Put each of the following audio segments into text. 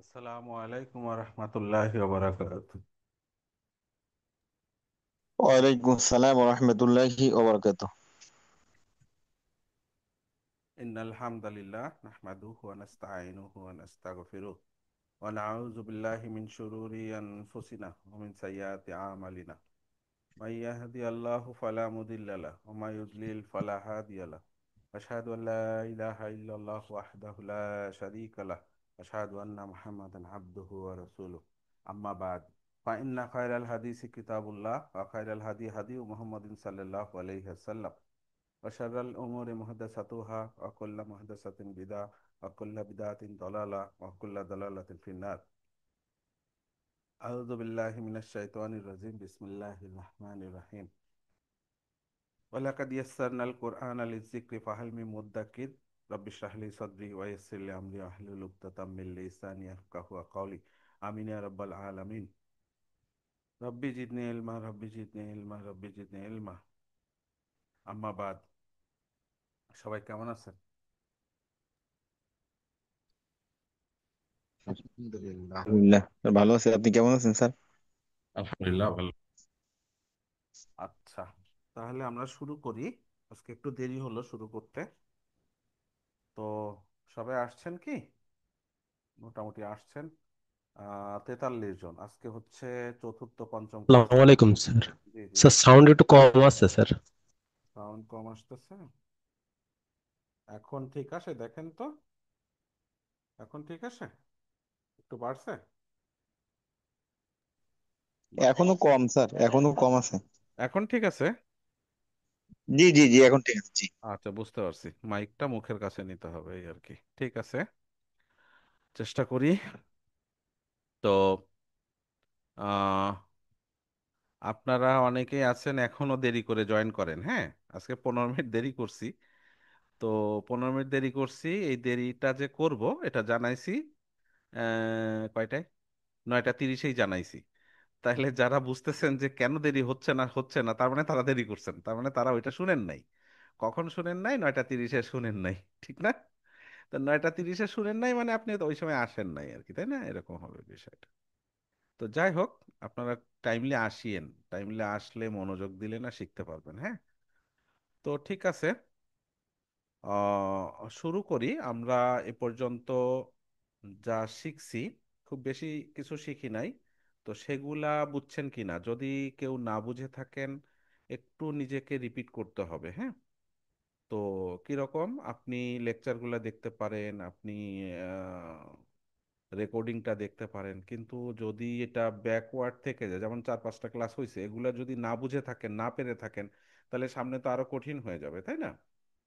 আসসালামু আলাইকুম রহমতুল্লাহি ওয়া ওয়ালাইকুম আসসালাম রহমতুল্লাহি ওবরকাত। ইন্নাল হামদালিল্লাহ নাহমাদুহু ওয়া নাস্তাঈনুহু ওয়া নাস্তাগফিরুহ ওয়া নাউযু বিল্লাহি মিন শুরুরি আনফুসিনা ওয়া মিন সাইয়্যাতি আমালিনা মান ইয়াহদিয়াল্লাহু ফালা মুদিল্লা লাহু ওয়া মান ইউদ্লিল ফালা হাদিয়া লাহু আশহাদু আল লা ইলাহা ইল্লাল্লাহু ওয়াহদাহু লা শারীকা লাহু আশহাদু আন্না মুহাম্মাদান আবদুহু ওয়া রাসূলুহু আম্মা বা'দ ফাইন্না খায়রাল হাদিসি কিতাবুল্লাহ ওয়া খায়রাল হাদি হাদিয়ু মুহাম্মাদিন সাল্লাল্লাহু আলাইহি ওয়াসাল্লাম ওয়াশাররাল উমুরি মুহদাসাতুহা ওয়া কুল্লু মুহদাসাতিন বিদআহ ওয়া কুল্লু বিদআতিন দালালাহ ওয়া কুল্লু দালালাতিন ফিন্নার। আউযু বিল্লাহি মিনাশ শাইতানির রাজিম। বিসমিল্লাহির রাহমানির রাহিম। ওয়ালাকাদ ইয়াসসারনাল কুরআনা লিয-যিকরি ফাহাল মিন মুদ্দাক্কির। রাব্বিশ রাহ লি সাদরি ওয়া ইয়াসসির লি আমরি ওয়াহলুল উকতাতাম মিন লিসানি ইয়াফকাহু কাওলি। আমিন ইয়া রাব্বাল আলামিন। রাব্বি জিদনি ইলমা, রাব্বি জিদনি ইলমা, রাব্বি জিদনি ইলমা। আম্মা বাদ। সবাই কেমন আছেন? আলহামদুলিল্লাহ, ভালো আছি। আপনি কেমন আছেন স্যার? আলহামদুলিল্লাহ ভালো। আচ্ছা, তাহলে আমরা শুরু করি। আজকে একটু দেরি হলো শুরু করতে। তো সবাই আসছেন কি? মোটামুটি আসছেন 43 জন। আজকে হচ্ছে চতুর্থ পঞ্চম ক্লাস। আসসালামু আলাইকুম স্যার। জি জি। স্যার সাউন্ড একটু কম আছে স্যার। সাউন্ড কম আসতেছে? এখন ঠিক আছে? দেখেন তো, এখন ঠিক আছে? একটু বাড়ছে? বা- এখনো কম স্যার, এখনো কম আছে। এখন ঠিক আছে? জি জি জি, এখন ঠিক আছে। জি, আচ্ছা, বুঝতে পারছি। মাইকটা মুখের কাছে নিতে হবে এই আর কি। ঠিক আছে, চেষ্টা করি। তো আহ আপনারা অনেকেই আছেন এখনো দেরি করে জয়েন করেন। হ্যাঁ, আজকে 15 মিনিট দেরি করছি। তো 15 মিনিট দেরি করছি, এই দেরিটা যে করব এটা জানাইছি কয়টায়, 9টা 30-এই জানাইছি। তাহলে যারা বুঝতেছেন যে কেন দেরি হচ্ছে না তার মানে তারা দেরি করছেন, তার মানে তারা ওইটা শুনেন নাই। কখন শুনেন নাই? 9টা 30-এ শুনেন নাই, ঠিক না? তো 9টা 30-এ শুনেন নাই মানে আপনি তো ওই সময় আসেন নাই আর কি, তাই না? এরকম হবে বিষয়টা। তো যাই হোক, আপনারা টাইমলি আসিয়েন। টাইমলি আসলে মনোযোগ দিলে না শিখতে পারবেন। হ্যাঁ, তো ঠিক আছে। শুরু করি আমরা। এ পর্যন্ত যা শিখছি, খুব বেশি কিছু শিখি নাই। তো সেগুলা বুঝছেন কিনা, যদি কেউ না বুঝে থাকেন একটু নিজেকে রিপিট করতে হবে। হ্যাঁ, তো কিরকম আপনি লেকচারগুলো দেখতে পারেন, আপনি রেকর্ডিংটা দেখতে পারেন, কিন্তু যদি এটা ব্যাকওয়ার্ড থেকে যায়, যেমন 4-5টা ক্লাস হয়েছে, এগুলা যদি না বুঝে থাকেন, না পেরে থাকেন, তাহলে সামনে তো আরো কঠিন হয়ে যাবে, তাই না?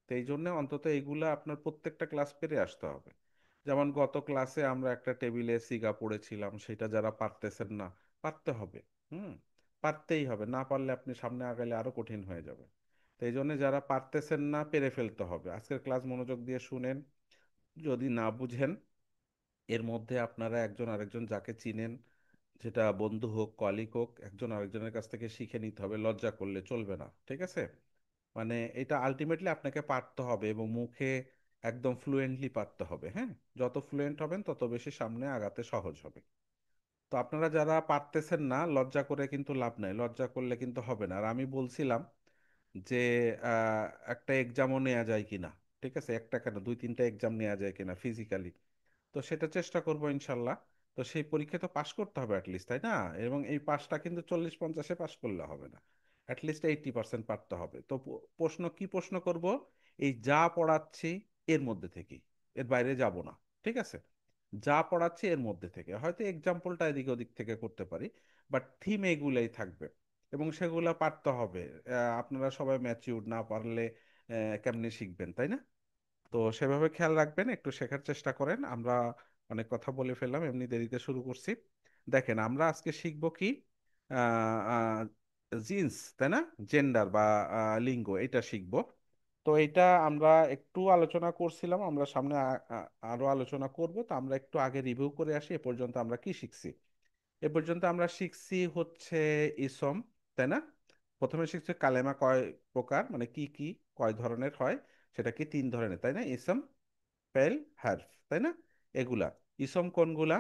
তো এই জন্য অন্তত এইগুলা আপনার প্রত্যেকটা ক্লাস পেরে আসতে হবে। যেমন গত ক্লাসে আমরা একটা টেবিলে সিগা পড়েছিলাম, সেটা যারা পারতেছেন না, পারতে হবে। হুম, পারতেই হবে, না পারলে আপনি সামনে আগালে আরো কঠিন হয়ে যাবে। তো এই জন্য যারা পারতেছেন না, পেরে ফেলতে হবে। আজকের ক্লাস মনোযোগ দিয়ে শুনেন। যদি না বুঝেন, এর মধ্যে আপনারা একজন আরেকজন যাকে চিনেন, যেটা বন্ধু হোক কলিগ হোক, একজন আরেকজনের কাছ থেকে শিখে নিতে হবে। লজ্জা করলে চলবে না, ঠিক আছে? মানে এটা আলটিমেটলি আপনাকে পারতে হবে এবং মুখে একদম ফ্লুয়েন্টলি পারতে হবে। হ্যাঁ, যত ফ্লুয়েন্ট হবেন তত বেশি সামনে আগাতে সহজ হবে। তো আপনারা যারা পারতেছেন না, লজ্জা করে কিন্তু লাভ নাই, লজ্জা করলে কিন্তু হবে না। আর আমি বলছিলাম যে আহ, একটা এক্সামও নেওয়া যায় কিনা, ঠিক আছে? একটা কেন, 2-3টা এক্সাম নেওয়া যায় কিনা ফিজিক্যালি। তো সেটা চেষ্টা করবো ইনশাল্লাহ। তো সেই পরীক্ষা তো পাশ করতে হবে অ্যাটলিস্ট, তাই না? এবং এই পাশটা কিন্তু 40-50-এ পাশ করলে হবে না, অ্যাটলিস্ট 80% পারতে হবে। তো প্রশ্ন কি প্রশ্ন করব? এই যা পড়াচ্ছি এর মধ্যে থেকে, এর বাইরে যাব না, ঠিক আছে? যা পড়াচ্ছি এর মধ্যে থেকে, হয়তো এক্সাম্পলটা এদিক ওদিক থেকে করতে পারি, বাট থিম এগুলাই থাকবে এবং সেগুলা পারতে হবে। আপনারা সবাই ম্যাচিউর, না পারলে কেমনে শিখবেন, তাই না? তো সেভাবে খেয়াল রাখবেন, একটু শেখার চেষ্টা করেন। আমরা অনেক কথা বলে ফেললাম, এমনি দেরিতে শুরু করছি। দেখেন, আমরা আজকে শিখবো কি, জিন্স, তাই না? জেন্ডার বা লিঙ্গ, এটা শিখবো। তো এটা আমরা একটু আলোচনা করছিলাম, আমরা সামনে আরো আলোচনা করব। তো আমরা একটু আগে রিভিউ করে আসি, এ পর্যন্ত আমরা কি শিখছি। এ পর্যন্ত আমরা শিখছি হচ্ছে ইসম, তাই না? প্রথমে শিখছি কালেমা কয় প্রকার, মানে কি কি, কয় ধরনের হয়। সেটা কি 3 ধরনের, তাই না? ইসম, ফেল, হারফ, তাই না? এগুলা ইসম কোনগুলা?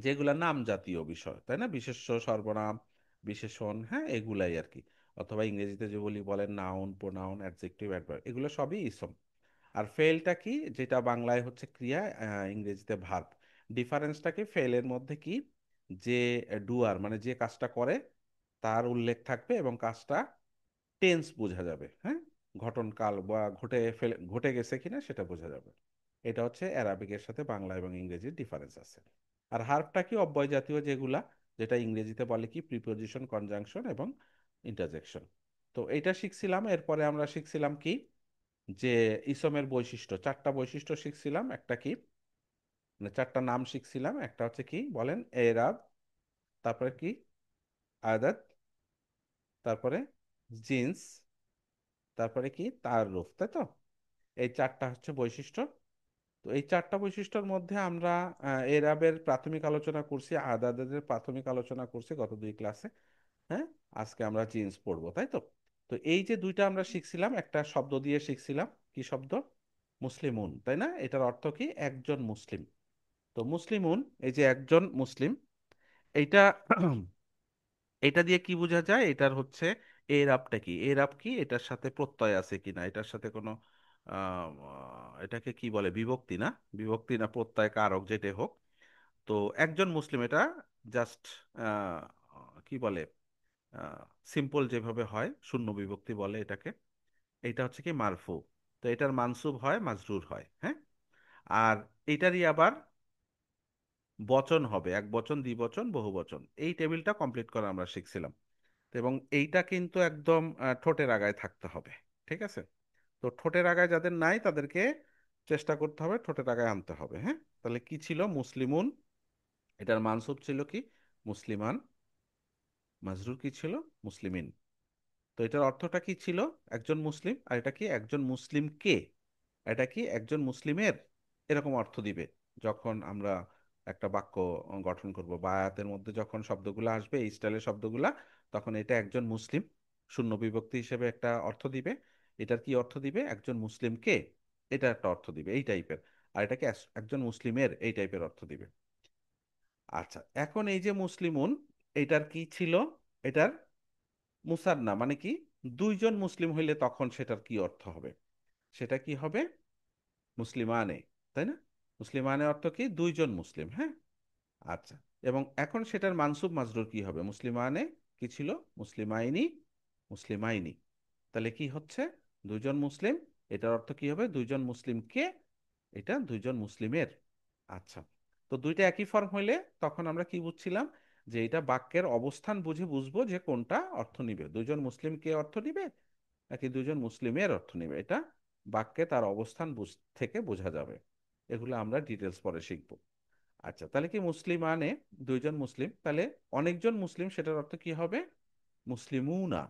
যেগুলা নাম জাতীয় বিষয়, তাই না? বিশেষ্য, সর্বনাম, বিশেষণ, হ্যাঁ, এগুলাই আর কি। অথবা ইংরেজিতে যে বলি বলেন নাউন, প্রোনাউন, অ্যাডজেক্টিভ, অ্যাডভার্ব, এগুলো সবই ইসম। আর ফেলটা কি, যেটা বাংলায় হচ্ছে ক্রিয়া, ইংরেজিতে ভার্ব। ডিফারেন্সটা কি ফেলের মধ্যে কি, যে ডুয়ার মানে যে কাজটা করে তার উল্লেখ থাকবে এবং কাজটা টেন্স বোঝা যাবে, হ্যাঁ, ঘটনকাল বা ঘটে গেছে কিনা সেটা বোঝা যাবে। এটা হচ্ছে অ্যারাবিকের সাথে বাংলা এবং ইংরেজির ডিফারেন্স আছে। আর হার্ফটা কি, অব্যয় জাতীয় যেগুলা, যেটা ইংরেজিতে বলে কি প্রিপোজিশন, কনজাংশন এবং ইন্টারজেকশন। তো এটা শিখছিলাম। এরপরে আমরা শিখছিলাম কি, যে ইসমের বৈশিষ্ট্য, চারটা বৈশিষ্ট্য শিখছিলাম। একটা কি, মানে চারটা নাম শিখছিলাম। একটা হচ্ছে কি বলেন, এরাব, তারপরে কি আদাত, তারপরে জিন্স, তারপরে কি তাররুফ, তাই তো? এই চারটা হচ্ছে বৈশিষ্ট্য। তো এই চারটা বৈশিষ্ট্যের মধ্যে আমরা এরাবের প্রাথমিক আলোচনা করছি, আদাদের প্রাথমিক আলোচনা করছি গত দুই ক্লাসে। হ্যাঁ, আজকে আমরা জিন্স পড়বো, তাই তো? তো এই যে দুইটা আমরা শিখছিলাম, একটা শব্দ দিয়ে শিখছিলাম। কি শব্দ? মুসলিমুন, তাই না? এটার অর্থ কি, একজন মুসলিম। তো মুসলিমুন, এই যে একজন মুসলিম, এইটা এটা দিয়ে কি বোঝা যায়? এটার হচ্ছে এরাবটা কি, এরাব কি, এটার সাথে প্রত্যয় আছে কিনা, এটার সাথে কোনো এটাকে কি বলে, বিভক্তি না, বিভক্তি না প্রত্যয় কারক যেটা হোক। তো একজন মুসলিম, এটা জাস্ট কি বলে, সিম্পল যেভাবে হয় শূন্য বিভক্তি বলে এটাকে। এটা হচ্ছে কি মারফু। তো এটার মানসুব হয়, মাজরুর হয়, হ্যাঁ। আর এটারই আবার বচন হবে, এক বচন, দ্বিবচন, বহু বচন। এই টেবিলটা কমপ্লিট করা আমরা শিখছিলাম। তো এবং এইটা কিন্তু একদম ঠোঁটের আগায় থাকতে হবে, ঠিক আছে? তো ঠোঁটের আগায় যাদের নাই তাদেরকে চেষ্টা করতে হবে ঠোঁটের আগায় আনতে হবে, হ্যাঁ। তাহলে কি ছিল, মুসলিমুন, এটার মানসুব ছিল কি, মুসলিমান, মাজরুর কি ছিল, মুসলিমিন। তো এটার অর্থটা কি ছিল, একজন মুসলিম। আর এটা কি, একজন মুসলিম কে, এটা কি একজন মুসলিমের, এরকম অর্থ দিবে যখন আমরা একটা বাক্য গঠন করব, বা আয়াতের মধ্যে যখন শব্দগুলো আসবে এই স্টাইলের শব্দগুলা, তখন এটা একজন মুসলিম শূন্য বিভক্তি হিসেবে একটা অর্থ দিবে। এটার কি অর্থ দিবে, একজন মুসলিম কে, এটা একটা অর্থ দিবে এই টাইপের। আর এটাকে একজন মুসলিমের, এই টাইপের অর্থ দিবে। আচ্ছা, এখন এই যে মুসলিমুন, এটার কি ছিল, এটার মুসান্না মানে কি, দুইজন মুসলিম হইলে তখন সেটার কি অর্থ হবে, সেটা কি হবে, মুসলিমানে, তাই না? মুসলিমানে অর্থ কি, দুইজন মুসলিম, হ্যাঁ। আচ্ছা, এবং এখন সেটার মানসুব মাজরুর কি হবে, মুসলিমানে কি ছিল, মুসলিমাইনি, মুসলিমাইনি। তাহলে কি হচ্ছে, দুইজন মুসলিম, এটার অর্থ কি হবে, দুইজন মুসলিমকে, এটা দুইজন মুসলিমের। আচ্ছা, তো দুইটা একই ফর্ম হইলে তখন আমরা কি বুঝছিলাম, যে এটা বাক্যের অবস্থান বুঝে বুঝবো যে কোনটা অর্থ নিবে, দুইজন মুসলিমকে অর্থ নিবে নাকি দুইজন মুসলিমের অর্থ নিবে। এটা বাক্যে তার অবস্থান থেকে বোঝা যাবে। এগুলো আমরা ডিটেলস পরে শিখব। আচ্ছা, তাহলে কি মুসলিমানে, দুইজন মুসলিম, তাহলে অনেকজন মুসলিম, সেটার অর্থ কি হবে, মুসলিমুনা,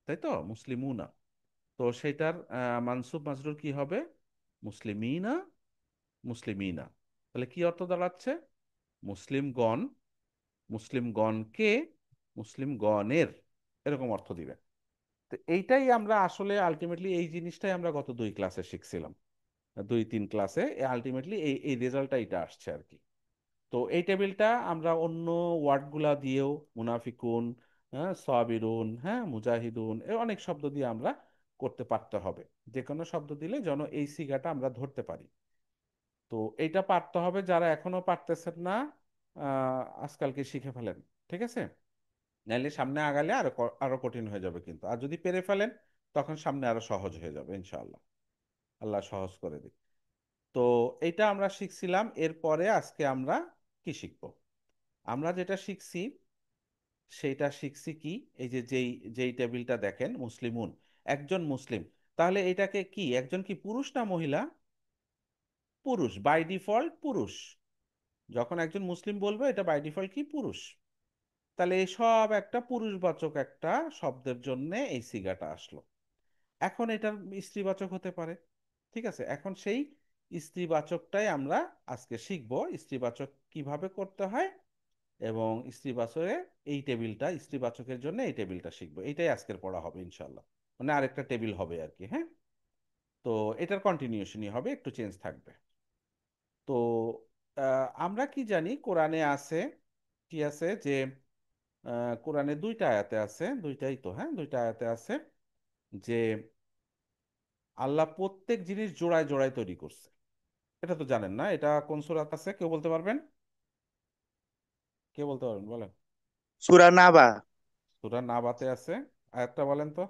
তাই তো, মুসলিমুনা। তো সেটার মানসুব মাজরুর কি হবে, মুসলিমিনা, মুসলিমিনা। তাহলে কি অর্থ দাঁড়াচ্ছে, মুসলিমগণ, মুসলিমগণকে, মুসলিমগণের, এরকম অর্থ দিবে। তো এইটাই আমরা আসলে আলটিমেটলি এই জিনিসটাই আমরা গত দুই ক্লাসে শিখছিলাম, দুই তিন ক্লাসে আলটিমেটলি এই এই রেজাল্টটা এটা আসছে আর কি। তো এই টেবিলটা আমরা অন্য ওয়ার্ডগুলা দিয়েও, মুনাফিকুন, হ্যাঁ, সাবিরুন, হ্যাঁ, মুজাহিদুন, এ অনেক শব্দ দিয়ে আমরা করতে পারতে হবে। যে কোনো শব্দ দিলে যেন এই সিগাটা আমরা ধরতে পারি। তো এইটা পারতে হবে, যারা এখনো পারতেছেন না আজকালকে শিখে ফেলেন, ঠিক আছে? নাইলে সামনে আগালে আরো আরো কঠিন হয়ে যাবে কিন্তু। আর যদি পেরে ফেলেন তখন সামনে আরো সহজ হয়ে যাবে ইনশাআল্লাহ। আল্লাহ সহজ করে দিক। তো এইটা আমরা শিখছিলাম। এরপরে আজকে আমরা কি শিখবো, আমরা যেটা শিখছি সেইটা শিখছি কি, এই যে যেই যেই টেবিলটা দেখেন, মুসলিমুন, একজন মুসলিম। তাহলে এটাকে কি, একজন কি পুরুষ না মহিলা? পুরুষ, বাই ডিফল্ট পুরুষ। যখন একজন মুসলিম বলবো এটা বাই ডিফল্ট কি, পুরুষ। তাহলে এই সব একটা পুরুষবাচক একটা শব্দের জন্য এই সিগাটা আসলো। এখন এটার স্ত্রীবাচক হতে পারে, ঠিক আছে? এখন সেই স্ত্রীবাচকটাই আমরা আজকে শিখবো, স্ত্রীবাচক কিভাবে করতে হয়। এবং স্ত্রীবাচকের এই টেবিলটা, স্ত্রীবাচকের জন্য এই টেবিলটা শিখবো। এইটাই আজকের পড়া হবে ইনশাল্লাহ। মানে আরেকটা টেবিল হবে আর কি, হ্যাঁ। তো এটার কন্টিনিউশনই হবে, একটু চেঞ্জ থাকবে। তো আমরা কি জানি, কোরআনে আছে কি আছে যে কোরআনে দুইটা আয়াতে আছে, দুইটাই তো, হ্যাঁ, দুইটা আয়াতে আছে যে আল্লাহ প্রত্যেক জিনিস জোড়ায় জোড়ায় তৈরি করছে। এটা তো জানেন না, এটা কোন সূরাত আছে, কেউ বলতে পারবেন? কে বলতে পারবেন, বলেন। সূরা নাবা। সূরা নাবাতে আছে, আয়াতটা বলেন তো,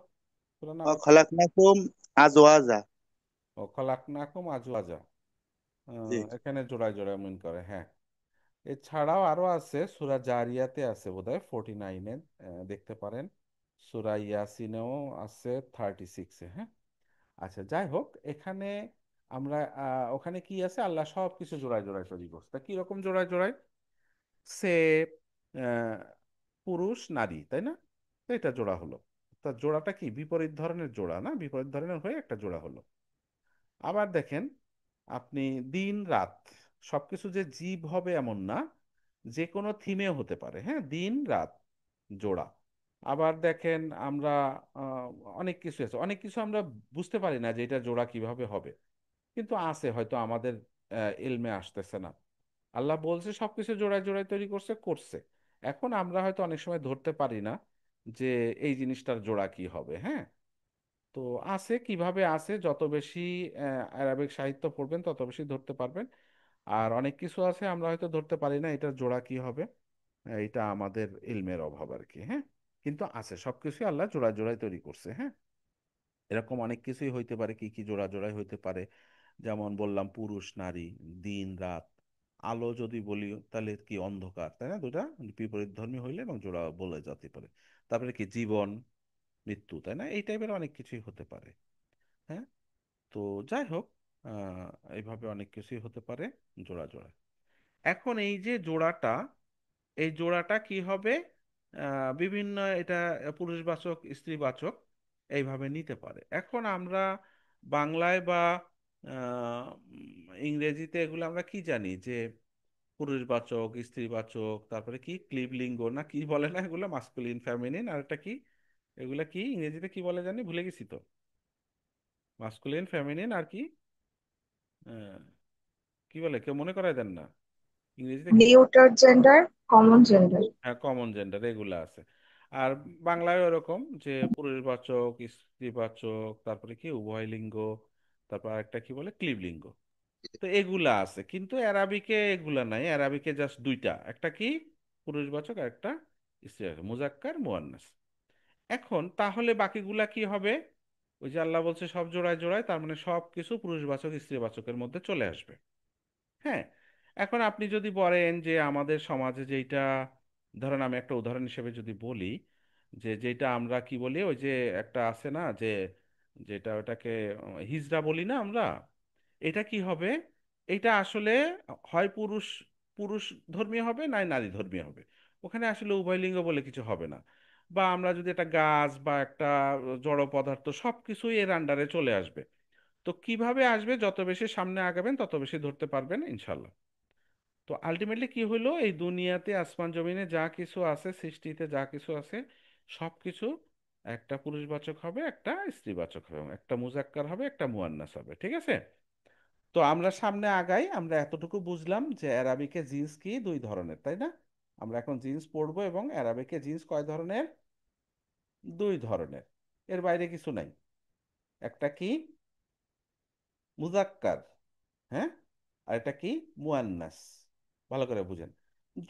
সূরা নাবা। খলাকনাকুম আজওয়াজা। ও খলাকনাকুম আজওয়াজা, জি। এখানে জোড়ায় জোড়ায় মিন করে, হ্যাঁ। এছাড়াও আরো আছে, সূরা জারিয়াতে আছে বোধহয় 49-এ, দেখতে পারেন। সূরা ইয়াসিনেও আছে 36-এ, হ্যাঁ। আচ্ছা, যাই হোক, এখানে আমরা ওখানে কি আছে, আল্লাহ সব কিছু জোড়ায় জোড়ায় তৈরি করছে। তা কিরকম জোড়ায় জোড়ায়? সে পুরুষ নারী, তাই না? তো এটা জোড়া হলো। তা জোড়াটা কি বিপরীত ধরনের জোড়া না, বিপরীত ধরনের হয়ে একটা জোড়া হলো। আবার দেখেন আপনি, দিন রাত, সবকিছু যে জীব হবে এমন না, যে কোনো থিমেও হতে পারে, হ্যাঁ, দিন রাত জোড়া। আবার দেখেন আমরা আহ, অনেক কিছু আছে, অনেক কিছু আমরা বুঝতে পারি না যে এটা জোড়া কিভাবে হবে, কিন্তু আছে, হয়তো আমাদের ইলমে আসতেছে না। আল্লাহ বলছে সবকিছু জোড়ায় জোড়ায় তৈরি করছে করছে। এখন আমরা হয়তো অনেক সময় ধরতে পারি না যে এই জিনিসটার জোড়া কি হবে, হ্যাঁ। তো আছে, কিভাবে আছে, যত বেশি আরবিক সাহিত্য পড়বেন তত বেশি ধরতে পারবেন। আর অনেক কিছু আছে আমরা হয়তো ধরতে পারি না এটার জোড়া কি হবে, এটা আমাদের ইলমের অভাব আর কি, হ্যাঁ। কিন্তু আছে, সবকিছু আল্লাহ জোড়ায় জোড়ায় তৈরি করছে, হ্যাঁ। এরকম অনেক কিছুই হইতে পারে, কি কি জোড়া জোড়ায় হইতে পারে, যেমন বললাম পুরুষ নারী, দিন রাত। আলো যদি বলি তাহলে কি অন্ধকার, তাই না, দুটা বিপরীত ধর্মী হইলে এবং জোড়া বলে যেতে পারে। তারপরে কি জীবন মৃত্যু, তাই না, এই টাইপের অনেক কিছুই হতে পারে, হ্যাঁ। তো যাই হোক, আহ এইভাবে অনেক কিছুই হতে পারে জোড়া জোড়া। এখন এই যে জোড়াটা, এই জোড়াটা কি হবে, বিভিন্ন এটা পুরুষবাচক স্ত্রীবাচক এইভাবে নিতে পারে। এখন আমরা বাংলায় বা ইংরেজিতে এগুলো আমরা কি জানি যে পুরুষবাচক স্ত্রীবাচক, তারপরে কি ক্লিবলিঙ্গ না কি বলে না এগুলো, মাস্কুলিন ফেমিনিন, আর একটা কি, এগুলা কি ইংরেজিতে কি বলে জানি, ভুলে গেছি তো। মাস্কুলিন ফেমিনিন আর কি, আহ, কি বলে, কেউ মনে করায় দেন না, ইংরেজিতে কি বলে? Neuter gender, common gender. হ্যাঁ, কমন জেন্ডার এগুলা আছে। আর বাংলায় ওরকম যে পুরুষবাচক স্ত্রীবাচক, তারপরে কি উভয় লিঙ্গ, তারপর একটা কি বলে ক্লিবলিঙ্গ। তো এগুলা আছে, কিন্তু অ্যারাবিকে এগুলা নাই। অ্যারাবিকে জাস্ট দুইটা, একটা কি পুরুষবাচক আর একটা স্ত্রীবাচক, মুজাক্কার মুয়ান্নাস। এখন তাহলে বাকিগুলা কি হবে? ওই যে আল্লাহ বলছে সব জোড়ায় জোড়ায়, তার মানে সব কিছু পুরুষবাচক স্ত্রীবাচকের মধ্যে চলে আসবে, হ্যাঁ। এখন আপনি যদি বলেন যে আমাদের সমাজে যেটা, ধরেন আমি একটা উদাহরণ হিসেবে যদি বলি, যে যেটা আমরা কি বলি, ওই যে একটা আছে না যে, যেটা ওটাকে হিজড়া বলি না আমরা, এটা কি হবে? এটা আসলে হয় পুরুষ পুরুষ ধর্মীয় হবে, নাই নারী ধর্মীয় হবে। ওখানে আসলে উভয় লিঙ্গ বলে কিছু হবে না। বা আমরা যদি একটা গাছ বা একটা জড় পদার্থ, সবকিছুই এর আন্ডারে চলে আসবে। তো কিভাবে আসবে, যত বেশি সামনে আগাবেন তত বেশি ধরতে পারবেন ইনশাল্লাহ। তো আলটিমেটলি কি হলো, এই দুনিয়াতে আসমান জমিনে যা কিছু আছে, সৃষ্টিতে যা কিছু আছে, সবকিছু একটা পুরুষবাচক হবে, একটা স্ত্রীবাচক হবে, একটা মুজাক্কার হবে, একটা মুয়ান্নাস হবে, ঠিক আছে। তো আমরা সামনে আগাই, আমরা এতটুকু বুঝলাম যে অ্যারাবিকে জিন্স কি দুই ধরনের, তাই না? আমরা এখন জিন্স পরবো, এবং অ্যারাবিকে জিন্স কয় ধরনের? দুই ধরনের, এর বাইরে কিছু নাই। একটা কি মুজাক্কার, হ্যাঁ, আর এটা কি মুয়ান্নাস। ভালো করে বুঝেন,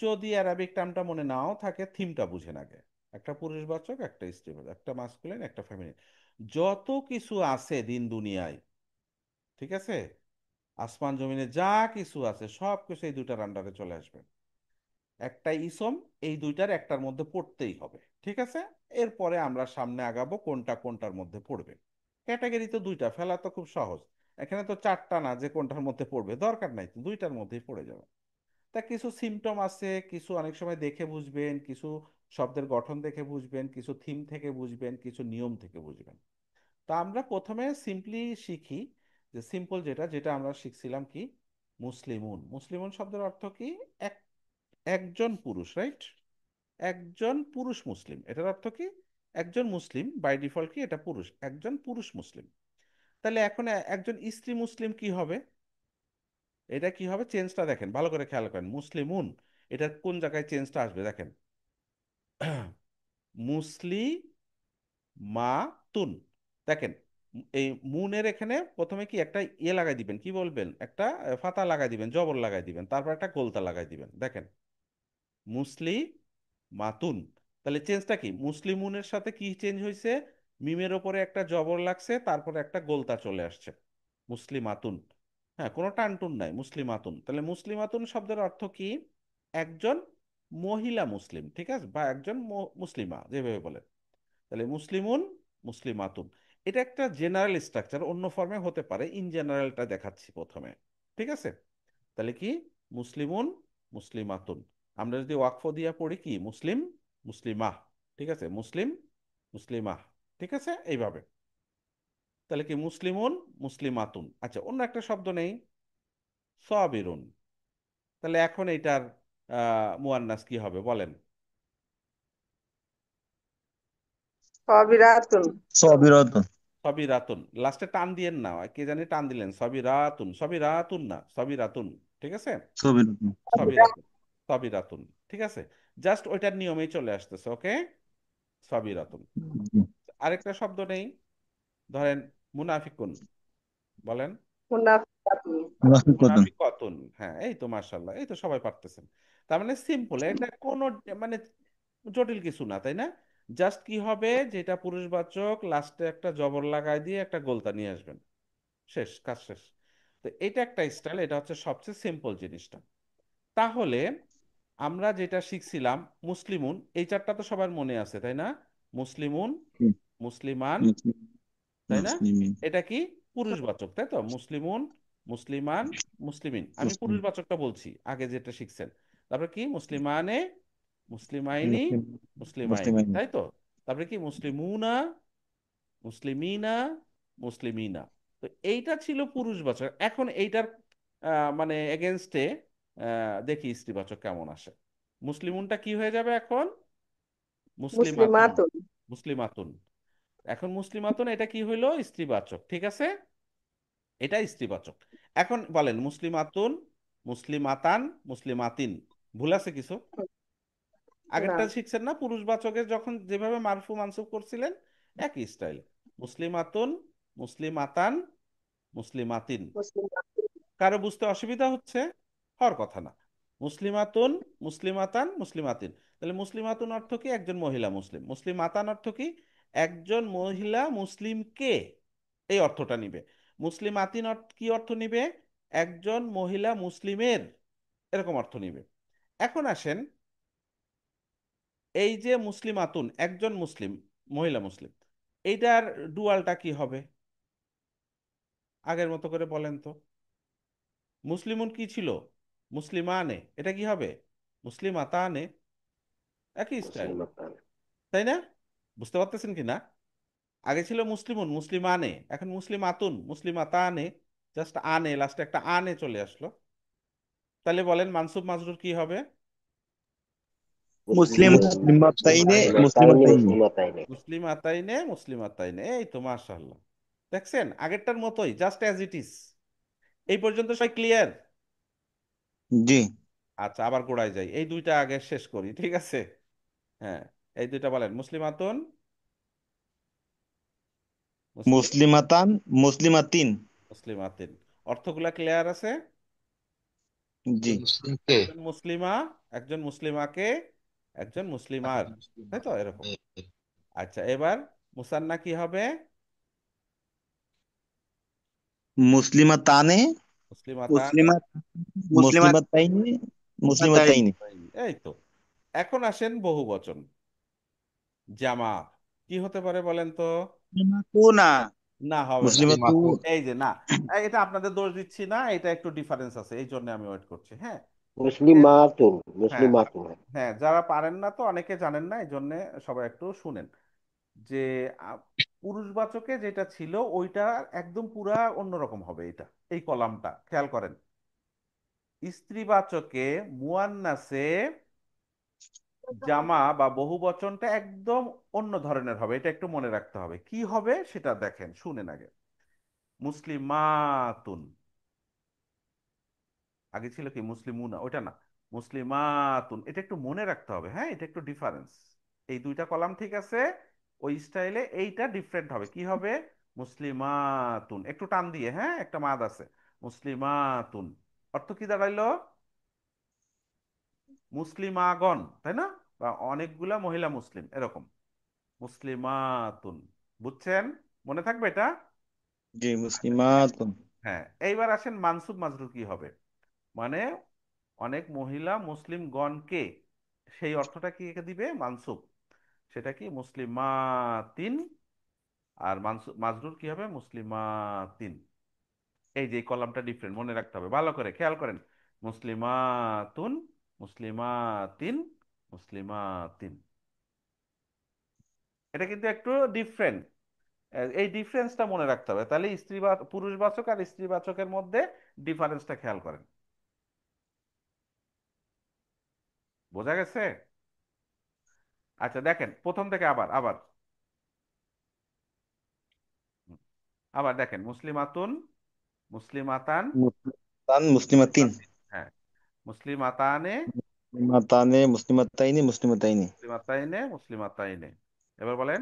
যদি অ্যারাবিক টার্মটা মনে নাও থাকে, থিমটা বুঝেন আগে। একটা পুরুষবাচক, একটা স্ত্রীবাচক, একটা মাস্কুলিন, একটা ফেমিনিন। যত কিছু আছে দিন দুনিয়ায়, ঠিক আছে, আসমান জমিনে যা কিছু আছে সব কিছু এই দুইটার আন্ডারে চলে আসবে। একটা ইসম, এই দুইটার একটার মধ্যে পড়তেই হবে, ঠিক আছে। এরপরে আমরা সামনে আগাবো কোনটা কোনটার মধ্যে পড়বে। ক্যাটাগরি তো দুইটা, ফেলা তো খুব সহজ। এখানে তো চারটা না যে কোনটার মধ্যে পড়বে, দরকার নাই তো, দুইটার মধ্যেই পড়ে যাবে। তা কিছু সিমটম আছে, কিছু অনেক সময় দেখে বুঝবেন, কিছু শব্দের গঠন দেখে বুঝবেন, কিছু থিম থেকে বুঝবেন, কিছু নিয়ম থেকে বুঝবেন। তা আমরা প্রথমে সিম্পলি শিখি, যে সিম্পল যেটা যেটা আমরা শিখছিলাম কি, মুসলিমুন। মুসলিমুন শব্দের অর্থ কি? এক, একজন পুরুষ, রাইট? একজন পুরুষ মুসলিম, এটার অর্থ কি? একজন মুসলিম বাই ডিফল্ট কি, এটা পুরুষ, একজন পুরুষ মুসলিম। তাহলে এখন একজন স্ত্রী মুসলিম কি হবে? এটা কি হবে, চেঞ্জটা দেখেন, ভালো করে খেয়াল করেন, মুসলিমুন, এটা কোন জায়গায় চেঞ্জটা আসবে দেখেন। মুসলি মা তুন, দেখেন এই মুনের এখানে প্রথমে কি একটা ইয়ে লাগাই দিবেন, কি বলবেন, একটা ফাতা লাগাই দিবেন, জবর লাগাই দিবেন, তারপর একটা গোলতা লাগাই দিবেন। দেখেন মুসলি মাতুন, তাহলে চেঞ্জটা কি, মুসলিমুনের সাথে কি চেঞ্জ হয়েছে, মিমের ওপরে একটা জবর লাগছে, তারপরে একটা গোলতা চলে আসছে, মুসলিমাতুন। হ্যাঁ, কোনো টানটুন নাই, মুসলিমাতুন। তাহলে মুসলিমাতুন শব্দের অর্থ কি, একজন মহিলা মুসলিম, ঠিক আছে, বা একজন মুসলিমা যেভাবে বলে। তাহলে মুসলিমুন, মুসলিমাতুন, এটা একটা জেনারেল স্ট্রাকচার, অন্য ফর্মে হতে পারে, ইন জেনারেলটা দেখাচ্ছি প্রথমে, ঠিক আছে। তাহলে কি, মুসলিমুন, মুসলিমাতুন। আমরা যদি ওয়াকফ দিয়া পড়ি কি, মুসলিম, মুসলিমাহ, ঠিক আছে, মুসলিম, মুসলিমাহ, ঠিক আছে, এইভাবে। তাহলে কি, মুসলিমুন, মুসলিমাতুন। আচ্ছা, অন্য একটা শব্দ নেই, সাবিরুন। তাহলে এখন এইটার মুয়ান্নাস কি হবে বলেন। সবিরাতুন। সবিরতুন। সবিরাতুন, লাস্টে টান দিয়েন না, কে জানি টান দিলেন, সবিরাতুন, সবিরাতুন না, সবিরাতুন, ঠিক আছে, সবিরতুন। সবিরাতুন, সবিরাতুন, ঠিক আছে। জাস্ট ওইটার নিয়মেই চলে আসতেছে, ওকে, সবিরাতুন। আরেকটা শব্দ নেই, ধরেন মুনাফিকুন, বলেন। মুনাফিকাতুন। মুনাফিকুতুন। মুনাফিকাতুন, হ্যাঁ, এই তো মাশাআল্লাহ, এই তো সবাই পারতেছেন। তার মানে সিম্পল, এটা কোনো মানে জটিল কিছু না, তাই না। জাস্ট কি হবে, যেটা পুরুষবাচক লাস্টে একটা জবর লাগাই দিয়ে একটা গোলতা নিয়ে আসবেন, শেষ, কাজ শেষ। তো এটা একটা স্টাইল, এটা হচ্ছে সবচেয়ে সিম্পল জিনিসটা। তাহলে আমরা যেটা শিখছিলাম, মুসলিমুন, এই চারটা তো সবার মনে আছে, তাই না। মুসলিমুন, মুসলিমান, মুসলিম। তাই না। মুসলিমিন। এটা কি, পুরুষবাচক, তাই তো, মুসলিমুন, মুসলিমান, মুসলিমিন। আমি মুসলিম। পুরুষবাচকটা বলছি আগে যেটা শিখছেন। তারপরে কি, মুসলিমানে, মুসলিমাইনি, মুসলিম। মুসলিমাইনি, মুসলিমাইন। তাই তো। তারপরে কি, মুসলিমুনা, মুসলিমিনা, মুসলিমিনা। তো এইটা ছিল পুরুষবাচক। এখন এইটার মানে এগেনস্টে দেখি স্ত্রীবাচক কেমন আসে। মুসলিমুনটা কি হয়ে যাবে এখন, মুসলিমাতুন, মুসলিমাতুন। মুসলিমাতুন। এখন মুসলিমাতুন এটা কি হইলো, স্ত্রীবাচক, ঠিক আছে, এটা স্ত্রীবাচক। এখন বলেন মুসলিমাতুন, মুসলিমাতান, মুসলিমাতিন, ভুল আছে কিছু। না। আগেরটা শিখছেন না, পুরুষবাচকের যখন যেভাবে মারফু মানসুব করছিলেন, একই স্টাইল, মুসলিমাতুন, মুসলিমাতান, মুসলিমাতিন। মুসলিমাতুন। কারো বুঝতে অসুবিধা হচ্ছে, হওয়ার কথা না। মুসলিমাতুন, মুসলিমাতান, মুসলিমাতিন। তাহলে মুসলিমাতুন অর্থ কি, একজন মহিলা মুসলিম। মুসলিমাতান অর্থ কি, একজন মহিলা মুসলিমকে, এই অর্থটা নিবে। মুসলিমাতিন কি অর্থ নিবে, একজন মহিলা মুসলিমের, এরকম অর্থ নিবে। এখন আসেন, এই যে মুসলিমাতুন, একজন মুসলিম, মহিলা মুসলিম, এইটার ডুয়ালটা কি হবে, আগের মতো করে বলেন তো। মুসলিমুন কি ছিল, মুসলিমানে, এটা কি হবে, মুসলিমাতানে, একই স্টাইল, তাই না। বুঝতে পারতেছেন কি না। আগে ছিল মুসলিমুন, মুসলিমানে, এখন মুসলিমাতুন, মুসলিমাতানে, জাস্ট আনে, লাস্টে একটা আনে চলে আসলো। তাহলে বলেন মানসুব মাজরুর কি হবে, মুসলিম। মুসলিমাতাইনে। মুসলিমাতাইনে। মুসলিমাতাইনে, মুসলিমাতাইনে, এই তো মাশাআল্লাহ। দেখছেন আগেরটার মতোই, জাস্ট অ্যাজ ইট ইজ। এই পর্যন্ত সবাই ক্লিয়ার। জি। আচ্ছা, আবার গোড়ায় যাই, এই দুইটা আগে শেষ করি, ঠিক আছে। হ্যাঁ, এই দুইটা বলেন, মুসলিমাতুন, মুসলিম, মুসলিমাতান। মুসলিমাতিন। মুসলিমাতিন। অর্থগুলা ক্লিয়ার আছে। জি। মুসলিমকে একজন মুসলিমা, একজন মুসলিমাকে, একজন মুসলিমার, তাই তো, এরকম। আচ্ছা, এবার মুসান্না কি হবে, মুসলিমাতানে। মুসলিমাতানে, মুসলিমাত। মুসলিমাত। মুসলিমাতাইনে। মুসলিমাতাইন। মুসলিমাতাইনে। এই তো। এখন আসেন বহু বচন, জামা, কি হতে পারে বলেন তো। মুসলিমাতুনা। না, হবে না। মুসলিমাতু। এই যে না, এটা আপনাদের দোষ দিচ্ছি না, এটা একটু ডিফারেন্স আছে, এই জন্য আমি ওয়েট করছি, হ্যাঁ। মুসলিমাতুন হ্যাঁ, মুসলিমাতুন। হ্যাঁ, যারা পারেন না তো, অনেকে জানেন না, এই জন্য সবাই একটু শুনেন, যে পুরুষবাচকে যেটা ছিল ওইটা একদম পুরা অন্যরকম হবে, এটা এই কলামটা খেয়াল করেন। স্ত্রীবাচকে মুয়ান্নাসে জামা বা বহুবচনটা একদম অন্য ধরনের হবে, এটা একটু মনে রাখতে হবে। কি হবে সেটা দেখেন, শুনেন আগে। মুসলিমাতুন, আগে ছিল কি মুসলিমুনা, ওইটা না, মুসলিমাতুন, এটা একটু মনে রাখতে হবে, হ্যাঁ, এটা একটু ডিফারেন্স। এই দুইটা কলাম ঠিক আছে, ওই স্টাইলে এইটা ডিফারেন্ট হবে, কি হবে? মুসলিমাতুন, একটু টান দিয়ে, হ্যাঁ, একটা মাদ আছে। মুসলিমাতুন অর্থ কি দাঁড়াইলো? মুসলিমাগণ, তাই না? বা অনেকগুলা মহিলা মুসলিম, এরকম। মুসলিমাতুন, বুঝছেন? মনে থাকবে এটা? জি, আচ্ছা, মুসলিমাত। হ্যাঁ, এইবার আসেন মানসুব মাজরুর কি হবে। মানে অনেক মহিলা মুসলিমগণকে, সেই অর্থটা কি একে দিবে? মানসুব। সেটা কি? মুসলিমাতিন। আর মানসুব মাজরুর কি হবে? মুসলিমাতিন। এই যে এই কলামটা ডিফারেন্ট, মনে রাখতে হবে, ভালো করে খেয়াল করেন। মুসলিমাতুন, মুসলিমাতিন, মুসলিমাতিন। এটা কিন্তু একটু ডিফারেন্ট। এই ডিফারেন্সটা মনে রাখতে হবে, তাহলে পুরুষবাচক আর স্ত্রীবাচকের মধ্যে ডিফারেন্সটা খেয়াল করেন। বোঝা গেছে? আচ্ছা, দেখেন প্রথম থেকে আবার আবার হুম, আবার দেখেন, মুসলিমাতুন, মুসলিমাতান, মুসলিমাতান, মুসলিমাতিন। মুসলিমাতিন, হ্যাঁ, মুসলিমাতানে, মুসলিমাতানে, মুসলিমাতাইনি, মুসলিমাতাইনি। মুসলিমাতাইনে, মুসলিমাতাইনে। এবার বলেন।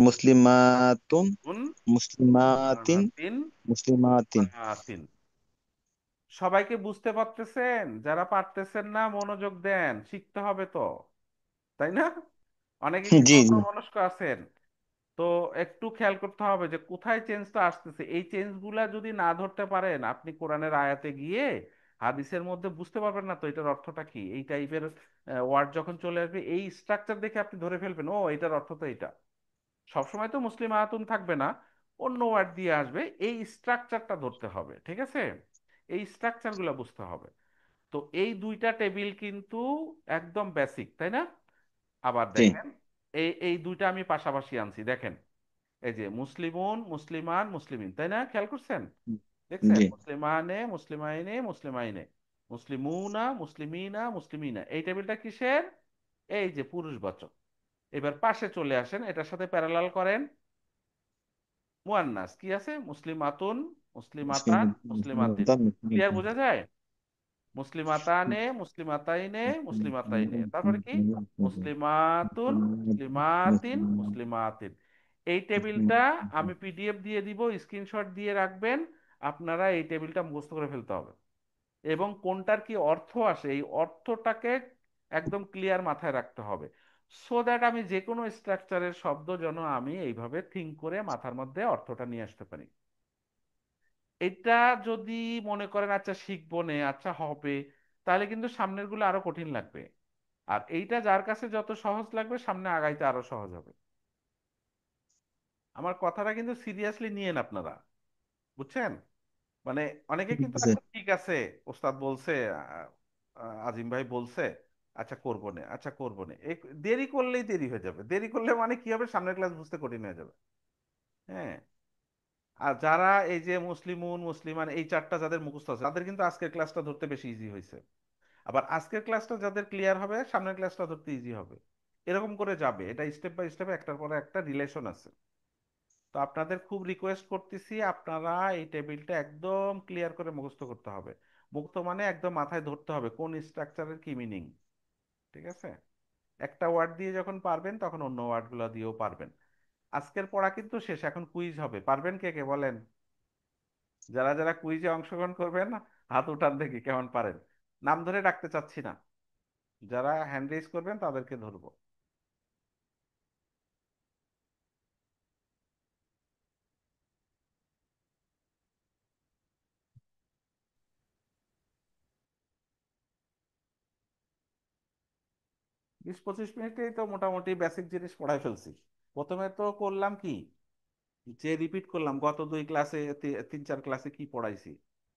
মুসলিমাতুন, উন, মুসলিমাতিন, তিন, মুসলিমাতিন। তিন। সবাইকে বুঝতে পারতেছেন? যারা পারতেছেন না মনোযোগ দেন, শিখতে হবে তো, তাই না? অনেকে কিন্তু জি, জি। অন্যমনস্ক আছেন। তো একটু খেয়াল করতে হবে যে কোথায় চেঞ্জটা আসতেছে। এই চেঞ্জগুলা যদি না ধরতে পারেন, আপনি কোরআনের আয়াতে গিয়ে হাদিসের মধ্যে বুঝতে পারবেন না তো এটার অর্থটা কি। এই টাইপের ওয়ার্ড যখন চলে আসবে, এই স্ট্রাকচার দেখে আপনি ধরে ফেলবেন, ও এটার অর্থ তো এটা। সবসময় তো মুসলিম আয়াতুন থাকবে না, অন্য ওয়ার্ড দিয়ে আসবে, এই স্ট্রাকচারটা ধরতে হবে, ঠিক আছে? এই স্ট্রাকচারগুলো বুঝতে হবে। তো এই দুইটা টেবিল কিন্তু একদম বেসিক, তাই না? আবার জি, দেখেন, এই এই দুইটা আমি পাশাপাশি আনছি, দেখেন। এই যে মুসলিমুন, মুসলিমান, মুসলিমিন, তাই না? খেয়াল করছেন? দেখছেন? জি। মুসলিমানে, মুসলিমাইনে, মুসলিমাইনে, মুসলিমুনা, মুসলিমিনা, মুসলিমিনা। এই টেবিলটা কিসের? এই যে পুরুষবাচক। এবার পাশে চলে আসেন, এটার সাথে প্যারালাল করেন। মুয়ান্নাস কি আছে? মুসলিমাতুন, মুসলিমাতান, মুসলিমাতিন। মুসলিমাতান, ক্লিয়ার, মুসলিমাতিন। বোঝা যায়? মুসলিমাতানে, মুসলিমাতাইনে, মুসলিমাতাইনে, তারপরে কি? মুসলিমাতুন, মুসলিমাতিন, মুসলিমাতিন। এই টেবিলটা আমি পিডিএফ দিয়ে দিব, স্ক্রিনশট দিয়ে রাখবেন। আপনারা এই টেবিলটা মুখস্থ করে ফেলতে হবে, এবং কোনটার কি অর্থ আসে এই অর্থটাকে একদম ক্লিয়ার মাথায় রাখতে হবে, সো দ্যাট আমি যে কোনো স্ট্রাকচারের শব্দ যেন আমি এইভাবে থিঙ্ক করে মাথার মধ্যে অর্থটা নিয়ে আসতে পারি। এটা যদি মনে করেন আচ্ছা শিখবো নে, আচ্ছা হবে, তাহলে কিন্তু সামনের গুলো আরো কঠিন লাগবে। আর এইটা যার কাছে যত সহজ লাগবে, সামনে আগাইতে আরো সহজ হবে। আমার কথাটা কিন্তু সিরিয়াসলি নিয়েন আপনারা, বুঝছেন? মানে অনেকে ঠিক কিন্তু আছে। আচ্ছা ঠিক আছে, ওস্তাদ বলছে, আজিম ভাই বলছে, আচ্ছা করবো না, আচ্ছা করবো না, এই দেরি করলেই দেরি হয়ে যাবে। দেরি করলে মানে কি হবে? সামনের ক্লাস বুঝতে কঠিন হয়ে যাবে। হ্যাঁ। আর যারা এই যে মুসলিমুন, মুসলিমান, এই চারটা যাদের মুখস্থ আছে, তাদের কিন্তু আজকের ক্লাসটা ধরতে বেশি ইজি হয়েছে। আবার আজকের ক্লাসটা যাদের ক্লিয়ার হবে, সামনের ক্লাসটা ধরতে ইজি হবে। এরকম করে যাবে, এটা স্টেপ বাই স্টেপ একটার পরে একটা রিলেশন আছে। তো আপনাদের খুব রিকোয়েস্ট করতেছি, আপনারা এই টেবিলটা একদম ক্লিয়ার করে মুখস্থ করতে হবে। মুক্ত মানে একদম মাথায় ধরতে হবে কোন স্ট্রাকচারের কি মিনিং, ঠিক আছে? একটা ওয়ার্ড দিয়ে যখন পারবেন, তখন অন্য ওয়ার্ডগুলো দিয়েও পারবেন। আজকের পড়া কিন্তু শেষ, এখন কুইজ হবে। পারবেন কে কে বলেন? যারা যারা কুইজে অংশগ্রহণ করবেন, হাত উঠান দেখি কেমন পারেন। নাম ধরে ডাকতে চাচ্ছি না, যারা হ্যান্ড রেজ করবেন তাদেরকে ধরবো। 20-25 মিনিটেই তো মোটামুটি বেসিক জিনিস পড়াই ফেলছি। প্রথমে তো করলাম কি, যে রিপিট করলাম গত দুই ক্লাসে, 3-4 ক্লাসে কি পড়াইছি।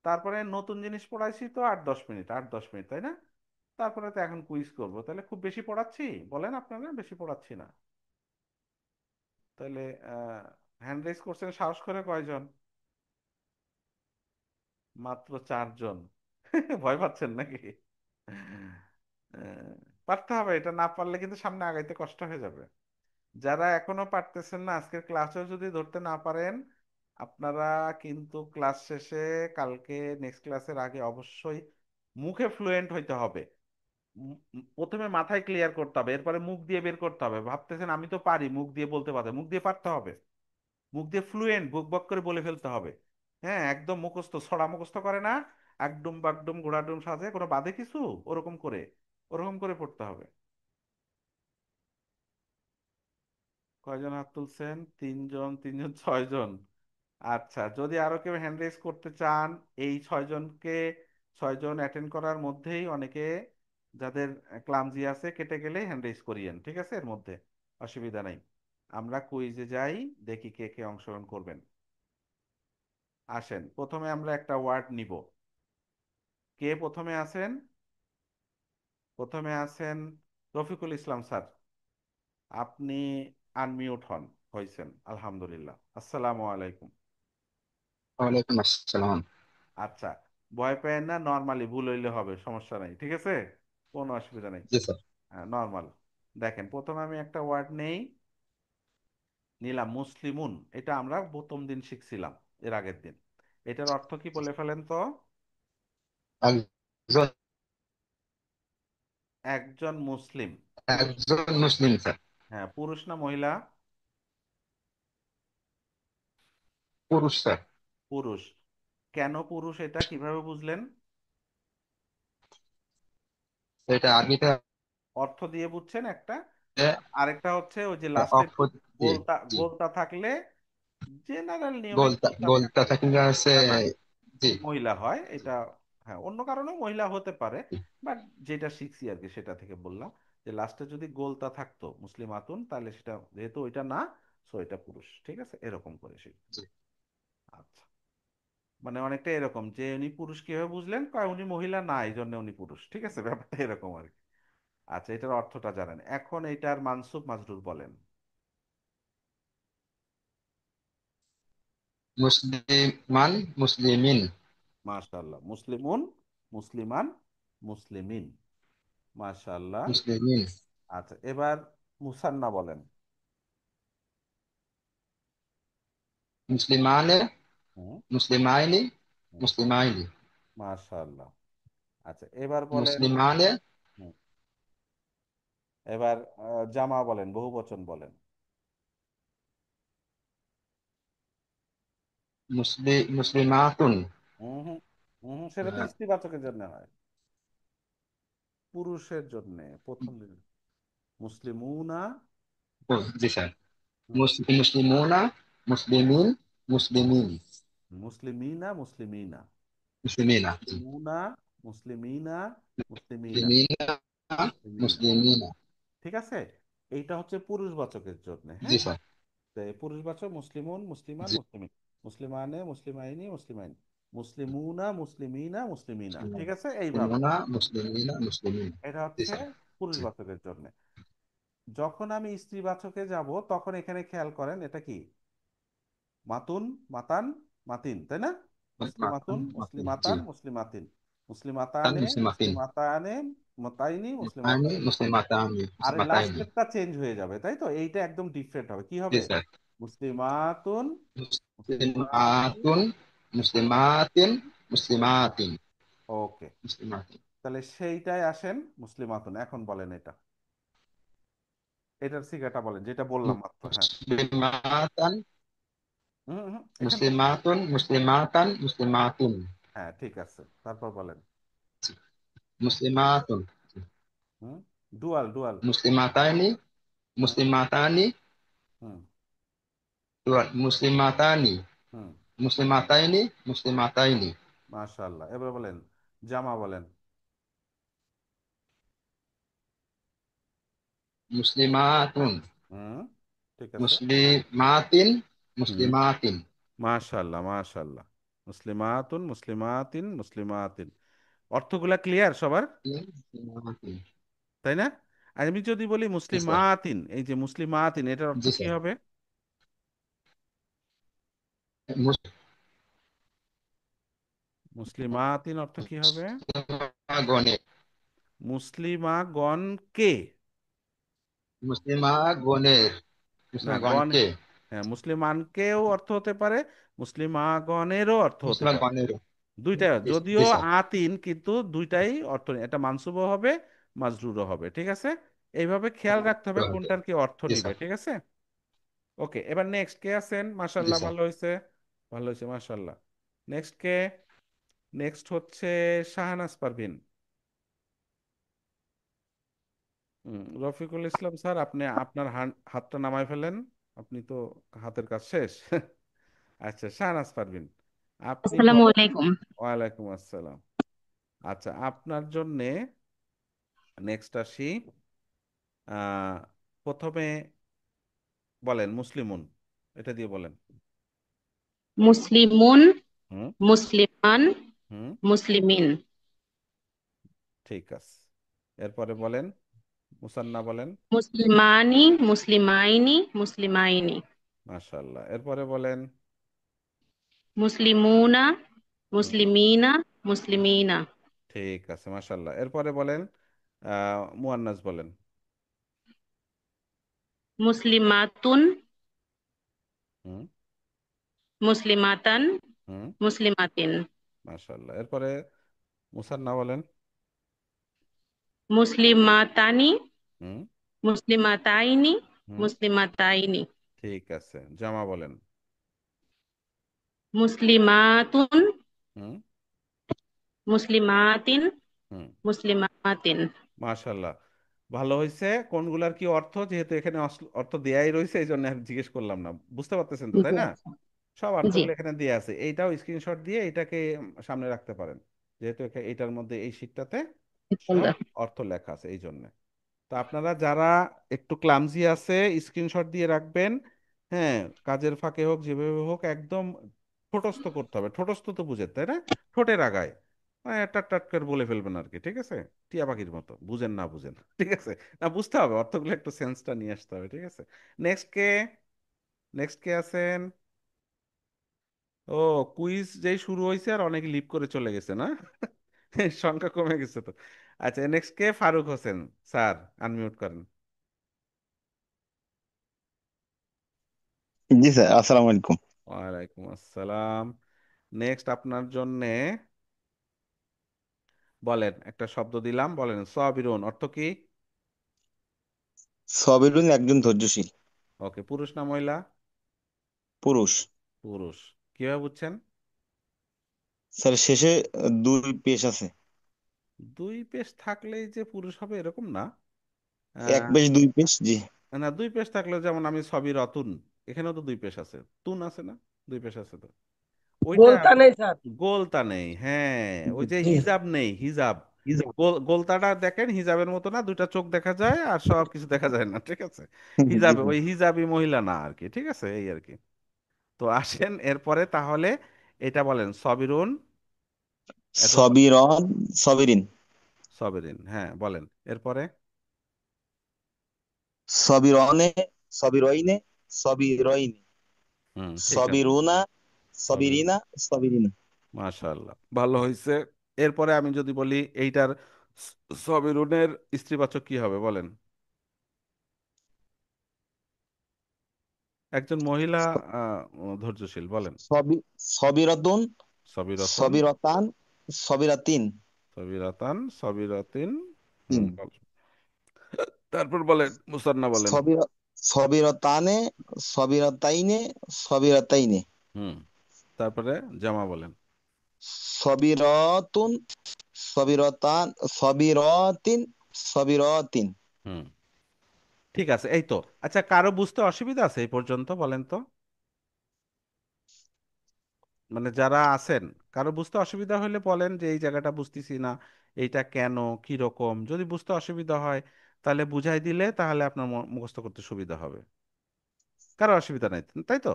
তারপরে নতুন জিনিস পড়াইছি তো 8-10 মিনিট, 8-10 মিনিট, তাই না? তারপরে তো এখন কুইজ করব, তাহলে খুব বেশি পড়াচ্ছি বলেন আপনারা? বেশি পড়াচ্ছি না। তাহলে হ্যান্ড রেজ করছেন সাহস করে কয়জন? মাত্র 4 জন। ভয় পাচ্ছেন নাকি? আহ, পারতে হবে, এটা না পারলে কিন্তু সামনে আগাইতে কষ্ট হয়ে যাবে। যারা এখনো পারতেছেন না, আজকের ক্লাসেও যদি ধরতে না পারেন, আপনারা কিন্তু ক্লাস শেষে, কালকে নেক্সট ক্লাসের আগে অবশ্যই মুখে ফ্লুয়েন্ট হইতে হবে। প্রথমে মাথায় ক্লিয়ার করতে হবে, এরপরে মুখ দিয়ে বের করতে হবে। ভাবতেছেন আমি তো পারি, মুখ দিয়ে বলতে পারবে, মুখ দিয়ে পারতে হবে। মুখ দিয়ে ফ্লুয়েন্ট বক বক করে বলে ফেলতে হবে। হ্যাঁ, একদম মুখস্থ ছড়া মুখস্থ করে না, একদম বাকডুম ঘোড়াডুম সাজে কোনো বাদে কিছু, ওরকম করে, ওরকম করে পড়তে হবে। কয়জন হাত তুলছেন? তিনজন, তিনজন, ছয়জন। আচ্ছা, যদি আরো কেউ হ্যান্ড রেজ করতে চান, এই ছয়জনকে, ছয়জন অ্যাটেন্ড করার মধ্যেই অনেকে যাদের ক্লামজি আছে কেটে গেলে হ্যান্ড রেজ করিয়েন, ঠিক আছে? এর মধ্যে অসুবিধা নাই। আমরা কুইজে যাই, দেখি কে কে অংশগ্রহণ করবেন। আসেন, প্রথমে আমরা একটা ওয়ার্ড নিব। কে প্রথমে আছেন? প্রথমে আছেন রফিকুল ইসলাম স্যার। আপনি আনমিউট হন। হয়েছেন, আলহামদুলিল্লাহ। আসসালামু আলাইকুম। ওয়ালাইকুম আসসালাম। আচ্ছা, ভয় পেয়েন না, নর্মালি ভুল হইলে হবে, সমস্যা নাই, ঠিক আছে? কোনো অসুবিধা নেই। জি স্যার। হ্যাঁ, নর্মাল। দেখেন, প্রথমে আমি একটা ওয়ার্ড নেই, নিলাম মুসলিমুন। এটা আমরা প্রথম দিন শিখছিলাম, এর আগের দিন। এটার অর্থ কি বলে ফেলেন তো? একজন একজন মুসলিম। পুরুষ? একজন মুসলিম স্যার। হ্যাঁ, পুরুষ না মহিলা? পুরুষ স্যার। পুরুষ। কেন পুরুষ, এটা কিভাবে বুঝলেন? এটা আরবিতে অর্থ দিয়ে বুঝছেন একটা, আছে, আরেকটা হচ্ছে ওই যে লাস্টে অক্ষ জি গোলটা, জি। গোলটা থাকলে জেনারেল নিয়মে গোলতা গোলটা গোলতা থাকলে থাকলে আছে। এটা জি মহিলা হয় এটা। হ্যাঁ, অন্য কারণেও মহিলা হতে পারে, বাট যেটা শিখছি আর কি সেটা থেকে বললাম, যে লাস্টে যদি গোলতা থাকতো মুসলিম আতুন, তাহলে সেটা যেহেতু ওইটা না, সো এটা পুরুষ, ঠিক আছে? এরকম করে শিখবে। জি। আচ্ছা, মানে অনেকটা এরকম যে উনি পুরুষ কিভাবে বুঝলেন, কয় উনি মহিলা না এই জন্য উনি পুরুষ, ঠিক আছে? ব্যাপারটা এরকম আর কি। আচ্ছা, এটার অর্থটা জানেন, এখন এটার মানসুব মাজরুর বলেন। মুসলিমান মুসলিমিন। মাশাআল্লাহ। মুসলিমুন, মুসলিমান, মুসলিমিন। মাশাআল্লাহ। মুসলিমিন। আচ্ছা, এবার মুসান্না বলেন। মুসলিমানে হুম। মুসলিমাইনি হুম। মুসলিমাইনি। মাশাআল্লাহ। আচ্ছা, এবার বলেন। মুসলিমানে হুম। এবার জামা বলেন, বহু বচন বলেন। মুসলিমাতুন। হুম হুম। হুম, সেটা তো স্ত্রীবাচকের জন্য হয়, পুরুষের জন্য প্রথম দিন। মুসলিমুনা। জি স্যার। হুম। মুসলিমুনা মুসলিমিন মুসলিমিন মুসলিমিনা, মুসলিমিনা। মুসলিমিনা। জি। মুসলিমুনা, মুসলিমিনা, মুসলিমিনা, মুসলিমিনা মুসলিমিনা। মুসলিমিনা। ঠিক আছে? এইটা হচ্ছে পুরুষবাচকের জন্য, জি হ্যাঁ? স্যার। তো এই পুরুষবাচক মুসলিমুন, মুসলিমান, জি। মুসলিমিন, মুসলিমানে, মুসলিমাইনি, মুসলিমাইন, মুসলিমুনা, মুসলিমিনা, মুসলিমিনা, ঠিক আছে? এইভাবে মুসলিমুনা মুসলিমিনা মুসলিমিন। এটা জি হচ্ছে স্যার। জি। পুরুষবাচকের জন্য। যখন আমি স্ত্রীবাচকে যাব, তখন এখানে খেয়াল করেন, এটা কি? মাতুন, মাতান, মাতিন, তাই না? মাতান মুসলিমাতুন, মাতিন। জি। মুসলিমাতান, মুসলিমাতিন, তান মুসলিমাতানে, মুসলিমাতিন। মুসলিমাতানে, মতাইনি, আইনি মুসলিমাতাইনি। মুসলিমাতানি আর মুসলিমাতাইনি। লাস্টেরটা চেঞ্জ হয়ে যাবে, তাই তো? এইটা একদম ডিফারেন্ট হবে, কি জি হবে? স্যার। মুসলিমাতুন, মুসলিমাতুন, মুসলিমাতুন মুসলিমাতিন মুসলিমাতিন ওকে। মুসলিমাতিন। তাহলে সেইটাই আসেন, মুসলিমাতুন। এখন বলেন এটা, এটার সিগাটা বলেন, যেটা বললাম মাত্র, হ্যাঁ। মুসলিমাতান হুম হুম, এখান থেকে। মুসলিমাতুন মুসলিমাতান মুসলিমাতুন। হ্যাঁ, ঠিক আছে, তারপর বলেন। মুসলিমাতুন। হুম। Dual, dual. মুসলিমাতাইনি হুম মুসলিমাতানি হুম মুসলিমাতানি হুম। মুসলিমাতাইনি মুসলিমাতাইনি। মাশাআল্লাহ। এবার বলেন, জামা বলেন। মুসলিমাতুন হুম, ঠিক আছে। মুসলিমাতিন হুম। মুসলিমাতিন। মাশাআল্লাহ, মাশাআল্লাহ। মুসলিমাতুন, মুসলিমাতিন, মুসলিমাতিন। অর্থগুলা ক্লিয়ার সবার, মুসলিমাতিন। তাই না? আর আমি যদি বলি জি স্যার। মুসলিমাতিন, এই যে মুসলিমাতিন, এটার অর্থ জি কি স্যার। হবে? মুসলিমাতিন অর্থ কি হবে? মুসলিমাগণে মুসলিমাগণকে। মুসলিমাগণের না, গণ। মুসলিমাগণকে হ্যাঁ, মুসলিমানকেও অর্থ হতে পারে, মুসলিমাগণেরও অর্থ হতে পারে। মুসলিমাগণের। দুইটা, জি যদিও স্যার। আতিন, কিন্তু দুইটাই অর্থ নেই। এটা মানসুবও হবে, মাজরুরও হবে, ঠিক আছে? এইভাবে খেয়াল রাখতে হবে কোনটার কি অর্থ জি নিবে, স্যার। ঠিক আছে? ওকে, এবার নেক্সট কে আছেন? জি মাশাল্লাহ, স্যার। ভালো হয়েছে, ভালো হয়েছে, মাশাল্লাহ। নেক্সট কে? নেক্সট হচ্ছে শাহনাজ পারভিন। রফিকুল ইসলাম স্যার, আপনি আপনার হাতটা নামায় ফেলেন, আপনি তো হাতের কাজ শেষ। আচ্ছা, শাহনাজ পারভিন, আপনি আসসালামু বলেন। আলাইকুম। ওয়ালাইকুম আসসালাম। আচ্ছা, আপনার জন্যে নেক্সট আসি। আহ, প্রথমে বলেন মুসলিমুন, এটা দিয়ে বলেন। মুসলিমুন, হুম। মুসলিমান, হুম। মুসলিমিন। ঠিক আছে, এরপরে বলেন মুসান্না বলেন। মুসলিমানি, মুসলিমাইনি, মুসলিমাইনি। মাশাআল্লাহ, এরপরে বলেন। মুসলিমুনা, হুম। মুসলিমিনা, মুসলিমিনা। ঠিক আছে, মাশাআল্লাহ, এরপরে বলেন মুয়ান্নাস বলেন। মুসলিমাতুন, হুম। মুসলিমাতান, হুম। মুসলিমাতিন। মাশাআল্লাহ, এরপরে মুসান্না বলেন। মুসলিমাতানি, হুম। মুসলিমাতাইনি, হুম। মুসলিমাতাইনি। ঠিক আছে, জামা বলেন। মুসলিমাতুন, হুম। মুসলিমাতিন, হুম। মুসলিমাতিন। মাশাআল্লাহ, ভালো হয়েছে। কোনগুলার কি অর্থ, যেহেতু এখানে অর্থ দেয়াই রয়েছে এই জন্য আর জিজ্ঞেস করলাম না, বুঝতে পারতেছেন তো, তাই জি না? আচ্ছা। সব জি। অর্থগুলো এখানে দিয়ে আছে, এইটাও স্ক্রিনশট দিয়ে এটাকে সামনে রাখতে পারেন, যেহেতু এটার মধ্যে এই শীটটাতে সব অর্থ লেখা আছে এই জন্য। তো আপনারা যারা একটু ক্লামজি আছে, স্ক্রিনশট দিয়ে রাখবেন। হ্যাঁ, কাজের ফাঁকে হোক যেভাবে হোক একদম ঠোঁটস্থ করতে হবে, ঠোঁটস্থ তো বুঝেন তাই না? ঠোঁটের আগায় মানে টাট টাট করে বলে ফেলবেন আর কি, ঠিক আছে? টিয়া পাখির মতো, বুঝেন না বুঝেন, ঠিক আছে? না, বুঝতে হবে অর্থগুলো, একটু সেন্সটা নিয়ে আসতে হবে, ঠিক আছে? নেক্সট কে? নেক্সট কে আছেন? ও, কুইজ যেই শুরু হয়েছে আর অনেক লিপ করে চলে গেছে না? সংখ্যা কমে গেছে তো। আচ্ছা, নেক্সট কে? ফারুক হোসেন স্যার, আনমিউট করেন। জি স্যার, আসসালামু আলাইকুম। ওয়ালাইকুম আসসালাম। নেক্সট আপনার জন্যে বলেন, একটা শব্দ দিলাম, বলেন সাবিরুন, অর্থ কি? সবিরুন একজন ধৈর্যশীল ওকে, পুরুষ না মহিলা? পুরুষ। পুরুষ। কিভাবে বুঝছেন? স্যার শেষে দুই পেশ আছে। দুই পেশ থাকলেই যে পুরুষ হবে এরকম না। এক আহ, পেশ দুই পেশ, জি। না, দুই পেশ থাকলেও, যেমন আমি সবই রতুন, এখানেও তো দুই পেশ আছে, তুন আছে না? দুই পেশ আছে তো, ওইটা। গোলতা নেই স্যার। গোলতা নেই, হ্যাঁ। ওই যে জি। হিজাব নেই, হিজাব। গোলতাটা দেখেন হিজাবের মতো না, দুইটা চোখ দেখা যায় আর সব কিছু দেখা যায় না, ঠিক আছে? জি হিজাবে, স্যার। ওই হিজাবি মহিলা না আর কি, ঠিক আছে? এই আর কি। তো আসেন এরপরে তাহলে, এটা বলেন সবিরুন, এরপর সবিরন, সবিরিন। সবেরিন, হ্যাঁ বলেন এরপরে। সবিরনে, সবিরইনে, সবিরইনে, হুম, ঠিক আছে। সবিরুনা, সবিরুন, সবিরিনা, সবিরিনা। মাশাআল্লাহ, ভালো হয়েছে। এরপরে আমি যদি বলি এইটার সবিরুনের স্ত্রীবাচক কি হবে বলেন? একজন মহিলা ধৈর্যশীল, বলেন। সবি সবিরতুন, সবিরতন, সবিরতান, সবিরাতিন। সবিরাতান, সবিরাতিন। তিন। বল। তারপর বলেন মুসান্না বলেন। সবির সবিরতানে, সবিরতাইনে, সবিরতাইনে। হুম। তারপরে জামা বলেন। সবিরতুন, সবিরতান, সবিরতিন, সবিরতিন। হুম। ঠিক আছে, এই তো। আচ্ছা, কারো বুঝতে অসুবিধা আছে এই পর্যন্ত বলেন তো? মানে যারা আছেন, কারো বুঝতে অসুবিধা হলে বলেন যে এই জায়গাটা বুঝতেছি না, এইটা কেন, কি রকম। যদি বুঝতে অসুবিধা হয় তাহলে বুঝাই দিলে তাহলে আপনার মুখস্থ করতে সুবিধা হবে। কারো অসুবিধা নাই, তাই তো?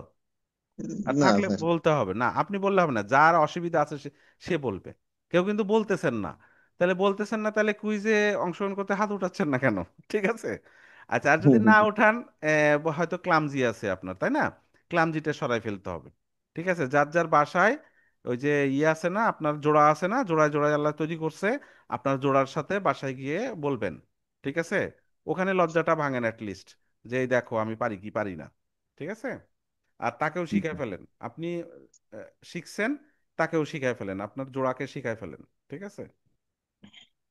আর না থাকলে স্যার। বলতে হবে না, আপনি বললে হবে না, যার অসুবিধা আছে সে সে বলবে। কেউ কিন্তু বলতেছেন না, তাহলে বলতেছেন না, তাহলে কুইজে অংশগ্রহণ করতে হাত উঠাচ্ছেন না কেন? ঠিক আছে। আচ্ছা, আর যদি না উঠান, হয়তো ক্লামজি আছে আপনার, তাই না? ক্লামজিটা সরাই ফেলতে হবে, ঠিক আছে? যার যার বাসায় ওই যে ইয়ে আছে না, আপনার জোড়া আছে না, জোড়ায় জোড়ায় আল্লাহ তৈরি করছে, আপনার জোড়ার সাথে বাসায় গিয়ে বলবেন, ঠিক আছে? ওখানে লজ্জাটা ভাঙেন লিস্ট, যে এই দেখো আমি পারি কি পারি না, ঠিক আছে? আর তাকেও শিখায় ফেলেন আপনি, শিখছেন, তাকেও শিখায় ফেলেন, আপনার জোড়াকে শিখায় ফেলেন, ঠিক আছে?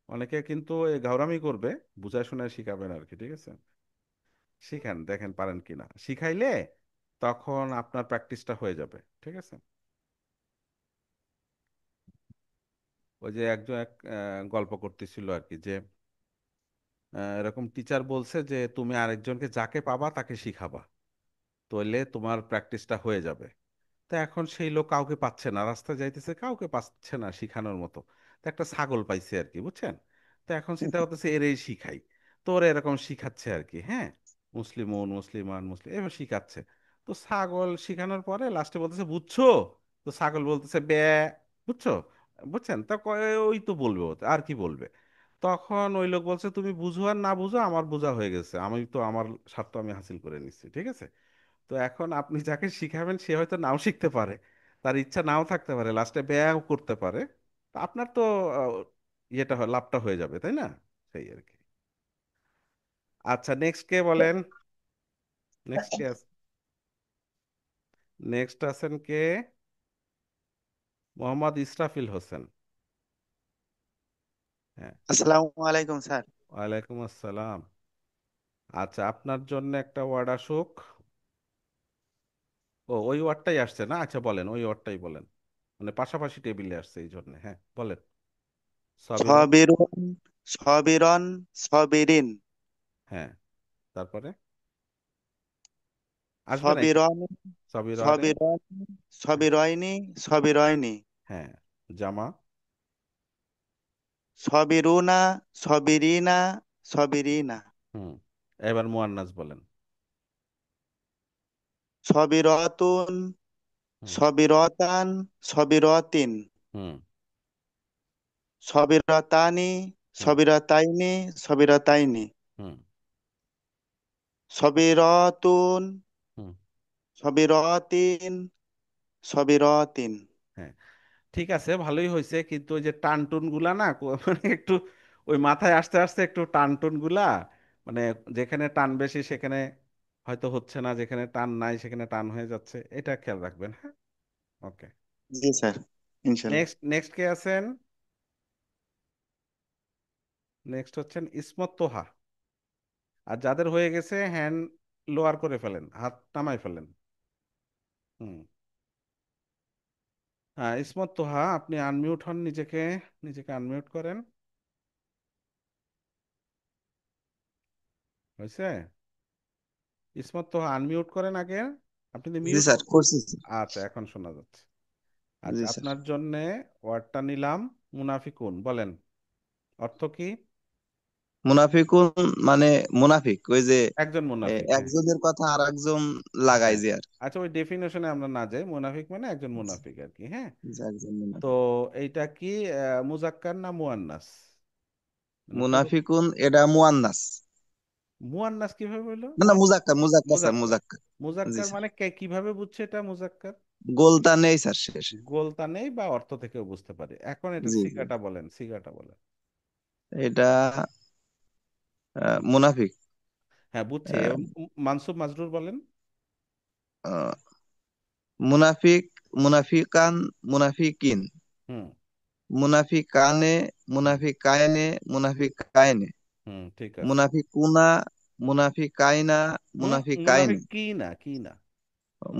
অনেকে কিন্তু এই ঘাউরামি করবে, বুঝায় শুনে শিখাবেন আর কি, ঠিক আছে? শিখান, দেখেন পারেন কিনা। শিখাইলে তখন আপনার প্র্যাকটিসটা হয়ে যাবে, ঠিক আছে? ওই যে একজন গল্প করতেছিল আর কি, যে এরকম টিচার বলছে যে তুমি আরেকজনকে যাকে পাবা তাকে শিখাবা, তাহলে তোমার প্র্যাকটিসটা হয়ে যাবে। তো এখন সেই লোক কাউকে পাচ্ছে না, রাস্তায় যাইতেছে কাউকে পাচ্ছে না শিখানোর মতো। তো একটা ছাগল পাইছে আর কি, বুঝছেন? তো এখন চিন্তা করতেছে এরই শিখাই। তো ওরা এরকম শিখাচ্ছে আর কি, হ্যাঁ, মুসলিমুন মুসলিমান মুসলিম এবার শিখাচ্ছে। তো ছাগল শিখানোর পরে লাস্টে বলতেছে বুঝছো? তো ছাগল বলতেছে বে, বুঝছো? বুঝছেন? তা ওই তো বলবে, ও আর কি বলবে। তখন ওই লোক বলছে তুমি বুঝো আর না বুঝো আমার বোঝা হয়ে গেছে, আমি তো আমার স্বার্থ আমি হাসিল করে নিচ্ছি, ঠিক আছে? তো এখন আপনি যাকে শিখাবেন সে হয়তো নাও শিখতে পারে, তার ইচ্ছা নাও থাকতে পারে, লাস্টে ব্যয়ও করতে পারে। তা আপনার তো আহ, ইয়েটা লাভটা হয়ে যাবে, তাই না? সেই আর কি। আচ্ছা, নেক্সট কে বলেন? নেক্সট কে নেক্সট আছেন কে? মোহাম্মদ ইসরাফিল হোসেন। হ্যাঁ। আসসালামু আলাইকুম স্যার। ওয়ালাইকুম আসসালাম। আচ্ছা, আপনার জন্য একটা ওয়ার্ড আসুক। ও, ওই ওয়ার্ডটাই আসছে না? আচ্ছা বলেন, ওই ওয়ার্ডটাই বলেন। মানে পাশাপাশি টেবিলে আসছে এই জন্য, হ্যাঁ বলেন। সবিরুন। সবিরুন, সবিরন, সবিরিন। হ্যাঁ, তারপরে আসবে না এখানে? সবিরন, সবিরনে। সবিরন, সবিরয়নি, সবিরয়নি। হ্যাঁ, জামা। সবিরুনা, সবিরিনা, সবিরিনা। হুম, এবার মুয়ান্নাস বলেন। সবিরতুন, হুম। সবিরতান, সবিরতিন। হুম। সবিরতানি, হুম। সবিরতাইনি, সবিরতাইনি। হুম। সবিরতুন, হুম। সবিরতিন, সবিরতিন। হ্যাঁ, ঠিক আছে, ভালোই হয়েছে, কিন্তু ওই যে টান টুন গুলা না মানে একটু ওই মাথায় আসতে আসতে একটু টান টুন গুলা, মানে যেখানে টান বেশি সেখানে হয়তো হচ্ছে না, যেখানে টান নাই সেখানে টান হয়ে যাচ্ছে, এটা খেয়াল রাখবেন, হ্যাঁ? ওকে। জি স্যার, ইনশাল্লাহ। নেক্সট নেক্সট কে আছেন? নেক্সট হচ্ছেন ইসমত তোহা। আর যাদের হয়ে গেছে হ্যান্ড লোয়ার করে ফেলেন, হাত নামায় ফেলেন। হুম। হ্যাঁ, ইসমত তোহা, আপনি আনমিউট হন, নিজেকে নিজেকে আনমিউট করেন। হয়েছে? ইসমত তোহা আনমিউট করেন আগে। আপনি তো জি মিউট। স্যার, করছি স্যার। আচ্ছা, এখন শোনা যাচ্ছে। আচ্ছা, জি স্যার। আপনার জন্যে ওয়ার্ডটা নিলাম, মুনাফিকুন। বলেন অর্থ কি? মুনাফিকুন মানে মুনাফিক ওই যে একজন মুনাফিক, হ্যাঁ। একজনের কথা আর একজন লাগাই হ্যাঁ, যে আর আচ্ছা, ওই ডেফিনেশনে আমরা না যাই, মুনাফিক মানে একজন মুনাফিক আর কি, হ্যাঁ। যে একজন তো মুনাফিক। এইটা কি মুজাক্কার না মুয়ান্নাস? মানে পুরো। মুনাফিকুন এটা মুয়ান্নাস। মুয়ান্নাস কিভাবে হলো? না না, মুজাক্কার মুজাক্কার স্যার, মুজাক্কার। মুজাক্কার। জি মুজাক্কার স্যার। মানে কিভাবে বুঝছে এটা মুজাক্কার? গোলতা নেই স্যার শেষে। গোলতা নেই বা অর্থ থেকেও বুঝতে পারে। এখন এটা জি জি। সিগাটা বলেন, সিগাটা বলেন। এটা মুনাফিক। হ্যাঁ, বুঝছি। আহ, মানসুব মাজরুর বলেন। আহ, মুনাফিক, মুনাফিকান, মুনাফিকিন, হুম। মুনাফিকানে, হুম। মুনাফিকায়নে, মুনাফিকায়নে, হুম, ঠিক আছে। মুনাফিকুনা, মুনাফিকাইনা, মুনাফিক মুনাফিকাইনে, কি না, কি না।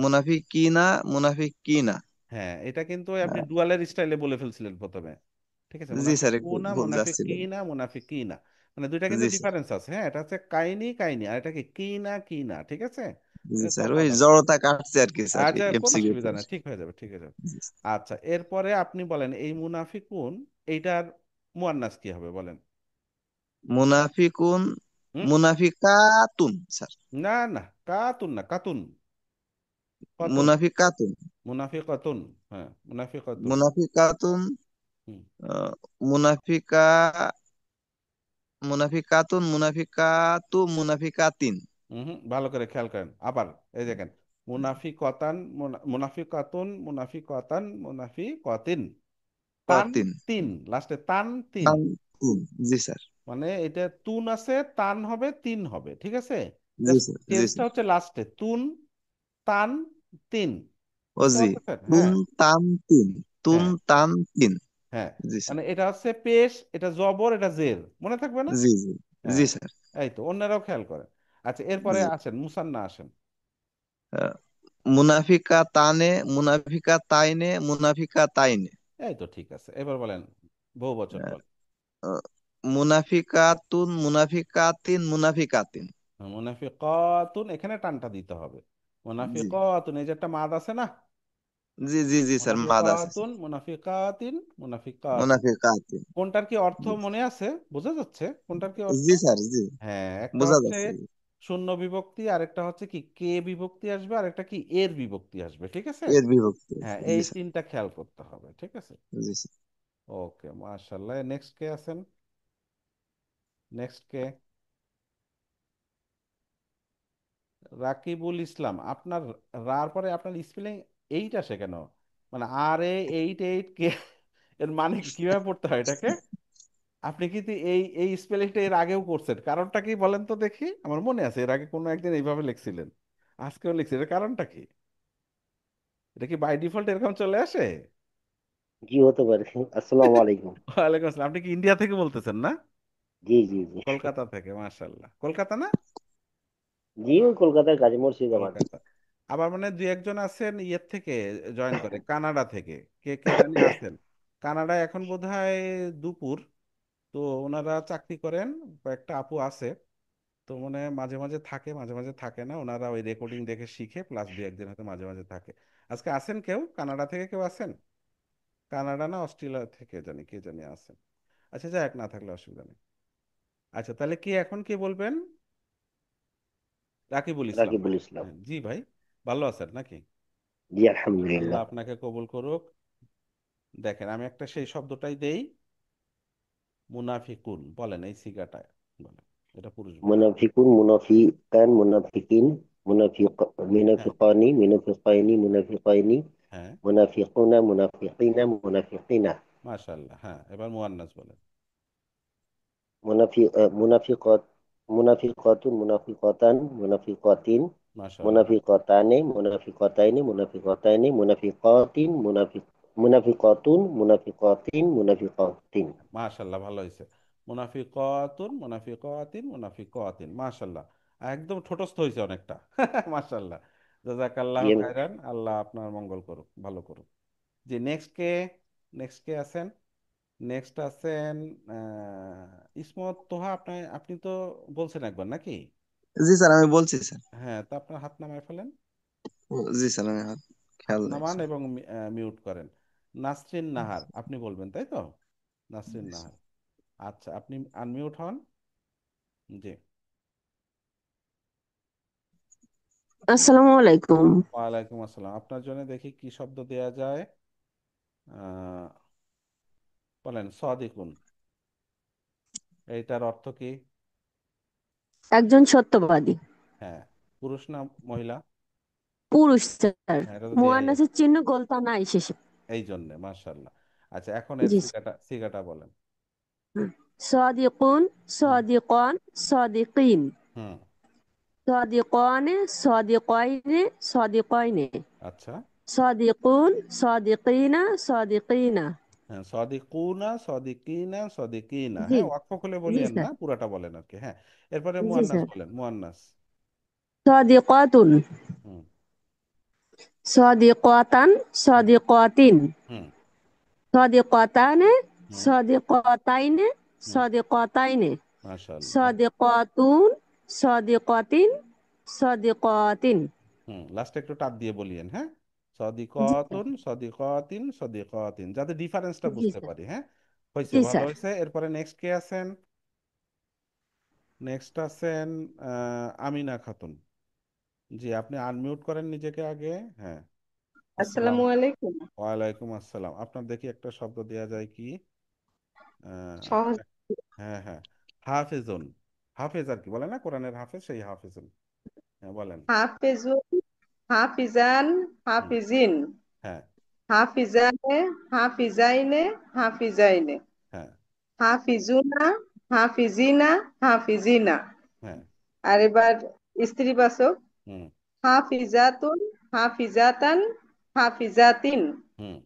মুনাফিকিনা, মুনাফিকিনা। হ্যাঁ, এটা কিন্তু ওই আপনি ডুয়ালের স্টাইলে বলে ফেলছিলেন প্রথমে, ঠিক আছে? জি মুনাফিক স্যার, একটু কুনা, ভুল মুনাফিক যাচ্ছিল। কি না, মুনাফিক কি না। মানে দুইটা কিন্তু জি স্যার। ডিফারেন্স আছে, হ্যাঁ। এটা হচ্ছে কাইনি কাইনি, আর এটা কি না কি না, ঠিক আছে? জি এটা স্যার, ওই তফাৎ আছে। জড়তা কাটছে আর কি স্যার, আচ্ছা, কোনো এমসিকিউ তে। অসুবিধা নেই, ঠিক হয়ে যাবে, ঠিক হয়ে যাবে। জি স্যার। আচ্ছা, এরপরে আপনি বলেন এই মুনাফিকুন এইটার মুয়ান্নাস কি হবে বলেন। মুনাফিকুন, হুম। মুনাফিকাতুন স্যার। না না, কাতুন না, কাতুন। কাতুন। মুনাফিকাতুন, মুনাফিকাতুন। হ্যাঁ, মুনাফিকাতুন। মুনাফিকাতুন, হুম। আহ, মুনাফিকা, মুনাফিকাতুন, মুনাফিকাতু, মুনাফিকাতিন। ভালো করে খেয়াল করেন আবার। এই দেখেন, মুনাফিকতান, মুনাফিকাতুন, মুনাফিকতান, মুনাফিকাতিন। তান কতিন, তিন, লাস্টে তান তিন। তান তিন। জি স্যার। মানে এটা তুন আছে, তান হবে, তিন হবে, ঠিক আছে? জি জাস্ট স্যার। জি চেঞ্জটা স্যার। হচ্ছে লাস্টে তুন, তান, তিন। ও বুঝতে জি। পারতেছেন? তুন হ্যাঁ। তান তিন, তুন হ্যাঁ। তান তিন। হ্যাঁ, জি স্যার। মানে এটা হচ্ছে পেশ, এটা জবর, এটা জের, মনে থাকবে না? জি জি। জি হ্যাঁ, স্যার। এই তো অন্যরাও খেয়াল করেন। আচ্ছা, এরপরে জি। আসেন মুসান্না আসেন। আহ, মুনাফিকা তানে, মুনাফিকা তাইনে, মুনাফিকা তাইনে। এই তো ঠিক আছে, এবার বলেন বহু বচন আহ, বল। আহ, মুনাফিকাতুন, মুনাফিকাতিন, মুনাফিকাতিন। মুনাফিকাতুন, এখানে টানটা দিতে হবে। জি মুনাফিকাতুন, এই যে একটা মাদ আছে না, জি জি জি স্যার, মাদ আছে মুনাফিকাতুন, স্যার। মুনাফিকাতিন, মুনাফিকাতিন। মুনাফিকাতিন। কোনটার কি অর্থ জি মনে আছে? বোঝা যাচ্ছে কোনটার কি অর্থ? জি স্যার। জি, হ্যাঁ, একটা বোঝা হচ্ছে যাচ্ছে। শূন্য বিভক্তি, আরেকটা হচ্ছে কি কে বিভক্তি আসবে, আরেকটা কি এর বিভক্তি আসবে, ঠিক আছে? এর বিভক্তি আছে। হ্যাঁ, জি এই স্যার। তিনটা খেয়াল করতে হবে, ঠিক আছে? জি স্যার। ওকে, মাশাআল্লাহ। নেক্সট কে আছেন? নেক্সট কে? রাকিবুল ইসলাম। আপনার রার পরে আপনার স্পেলিং এইট আসে কেন? মানে আর এ এইট এইট কে, এর মানে কি, কিভাবে পড়তে হয় এটাকে? আপনি কিন্তু এই এই স্পেলিংটা এর আগেও করছেন, কারণটা কি বলেন তো দেখি? আমার মনে আছে এর আগে কোনো একদিন এইভাবে লিখছিলেন, আজকেও লিখছেন, এর কারণটা কি? এটা কি বাই ডিফল্ট এরকম চলে আসে? জি হতে পারে। আসসালামু আলাইকুম। ওয়ালাইকুম আসসালাম। আপনি কি ইন্ডিয়া থেকে বলতেছেন না? জি জি জি। কলকাতা থেকে, মাশাআল্লাহ। কলকাতা না? জি ওই কলকাতার কাজী মুর্শিদাবাদ। কলকাতা। আবার মানে দুই একজন আছেন ইয়ের থেকে, জয়েন করে কানাডা থেকে, কে কে জানি আছেন। কানাডায় এখন বোধহয় দুপুর, তো ওনারা চাকরি করেন, কয়েকটা আপু আছে। তো মনে হয় মাঝে মাঝে থাকে, মাঝে মাঝে থাকে না, ওনারা ওই রেকর্ডিং দেখে শিখে, প্লাস দুই একদিন হয়তো মাঝে মাঝে থাকে। আজকে আছেন কেউ কানাডা থেকে? কেউ আছেন? কানাডা না অস্ট্রেলিয়া থেকে জানি কে জানি আছেন। আচ্ছা, যাক, না থাকলে অসুবিধা নেই। আচ্ছা, তাহলে কে এখন কে বলবেন? রাকিবুল ইসলাম, রাকিবুল ভাই। ইসলাম। হ্যাঁ, জি ভাই, ভালো আছেন নাকি? জি আল্লাহ আলহামদুলিল্লাহ। আপনাকে কবুল করুক। দেখেন, আমি একটা সেই শব্দটাই দেই, মুনাফিকুন, বলেন এই সিগাটা, বলেন, এটা পুরুষ বলেন। মুনাফিকুন, মুনাফিকান, মুনাফিকিন, মুনাফিক, হ্যাঁ, মুনাফিকানি, মুনাফিকাইনি, মুনাফিকাইনি, হ্যাঁ, মুনাফিকুনা, মুনাফিকিনা, মুনাফিকিনা, মাশাআল্লাহ। হ্যাঁ, এবার মুয়ান্নাস বলেন। মুনাফিকত, মুনাফিকাতুন, মুনাফিকাতান, মুনাফিকাতিন, মাশাআল্লাহ, মুনাফিকাতানে, মুনাফিকাতাইনি, মুনাফিকাতাইনি, মুনাফিকাতিন, মুনাফিকাতুন, মুনাফিকাতিন, মুনাফিকাতিন। মাশাআল্লাহ, ভালো হয়েছে। মুনাফিকাতুন, মুনাফিকাতিন, মুনাফিকাতিন, মাশাআল্লাহ। একদম ঠোঁটস্থ হয়েছে অনেকটা। মাশাআল্লাহ। জাযাকাল্লাহু জি খাইরান, আল্লাহ আপনার মঙ্গল করুক, ভালো করুক। জি, নেক্সট কে? নেক্সট কে আছেন? নেক্সট আছেন ইসমত তোহা। আপনি আপনি তো বলছেন একবার নাকি? জি স্যার, আমি বলছি স্যার। হ্যাঁ, তো আপনার হাত নামায় ফেলেন। জি স্যার, আমি হাত হাত খেয়াল নেই নামান স্যার। এবং মিউট করেন। নাসরিন নাহার আপনি বলবেন, তাই তো? নাসরিন নাহার। আচ্ছা, আপনি আনমিউট হন। জি। আসসালামু আলাইকুম। ওয়ালাইকুম আসসালাম। আপনার জন্য দেখি কি শব্দ দেয়া যায়। আহ, বলেন সদিকুন, এইটার অর্থ কি? একজন সত্যবাদী হ্যাঁ, পুরুষ না মহিলা? পুরুষ স্যার। হ্যাঁ, এটা তো দেয়াই আছে, মুয়ান্নাসের চিহ্ন গোলতা নাই শেষে। এই জন্যে, মাশাআল্লাহ। আচ্ছা, এখন এর জি স্যার। সিগাটা সিগাটা বলেন। সাদিকুন, হুম, সাদিকান, সাদিকিন, হুম। সাদিকানে, সাদিকাইনে, সাদিকাইনে, আচ্ছা। সাদিকুন, সাদিকিনা, সাদিকিনা। হ্যাঁ, সদিকুনা, সদিকিনা, সদিকিনা। জি হ্যাঁ, ওয়াক্ফ খুলে জি বলিয়েন না, স্যার। পুরাটা বলেন আর কি। হ্যাঁ, এরপরে জি মুয়ান্নাস স্যার। বলেন, মুয়ান্নাস। সাদিকাতুন, হুম, সাদিকাতান, হুম, সাদিকাতিন, হুম, সাদিকাতানে, হুম, সাদিকাতাইনে, হুম। সাদিকাতাইনে, মাশাআল্লাহ। সাদিকাতুন, সাদিকাতিন, সাদিকাতিন। হুম, লাস্টে একটু টাপ দিয়ে বলিয়েন, হ্যাঁ। জি স্যার। সদিকাতুন, সদিকাতিন, সদিকাতিন, যাতে ডিফারেন্সটা জি বুঝতে স্যার। পারি। হ্যাঁ, হয়েছে, জি ভালো স্যার। হয়েছে। এরপরে নেক্সট কে আছেন? নেক্সট আছেন আমিনা খাতুন। জি, আপনি আনমিউট করেন নিজেকে আগে। হ্যাঁ। আসসালাম। আসসালামু আলাইকুম। ওয়ালাইকুম আসসালাম। আপনার দেখি একটা শব্দ দেয়া যায় কি? সহজ। হ্যাঁ, হ্যাঁ, হাফেজুন। হাফেজ আর কি বলে না, কোরআনের হাফেজ, সেই হাফেজুন। হ্যাঁ, বলেন। হাফেজুন, হাফিজান, হুম, হাফিজিন, হ্যাঁ, হাফিজানে, হাফিজাইনে, হাফিজাইনে, হ্যাঁ, হাফিজুনা, হাফিজিনা, হাফিজিনা। হ্যাঁ। আর এবার স্ত্রীবাচক, হুম, হাফিজাতুন, হাফিজাতান, হাফিজাতিন, হুম,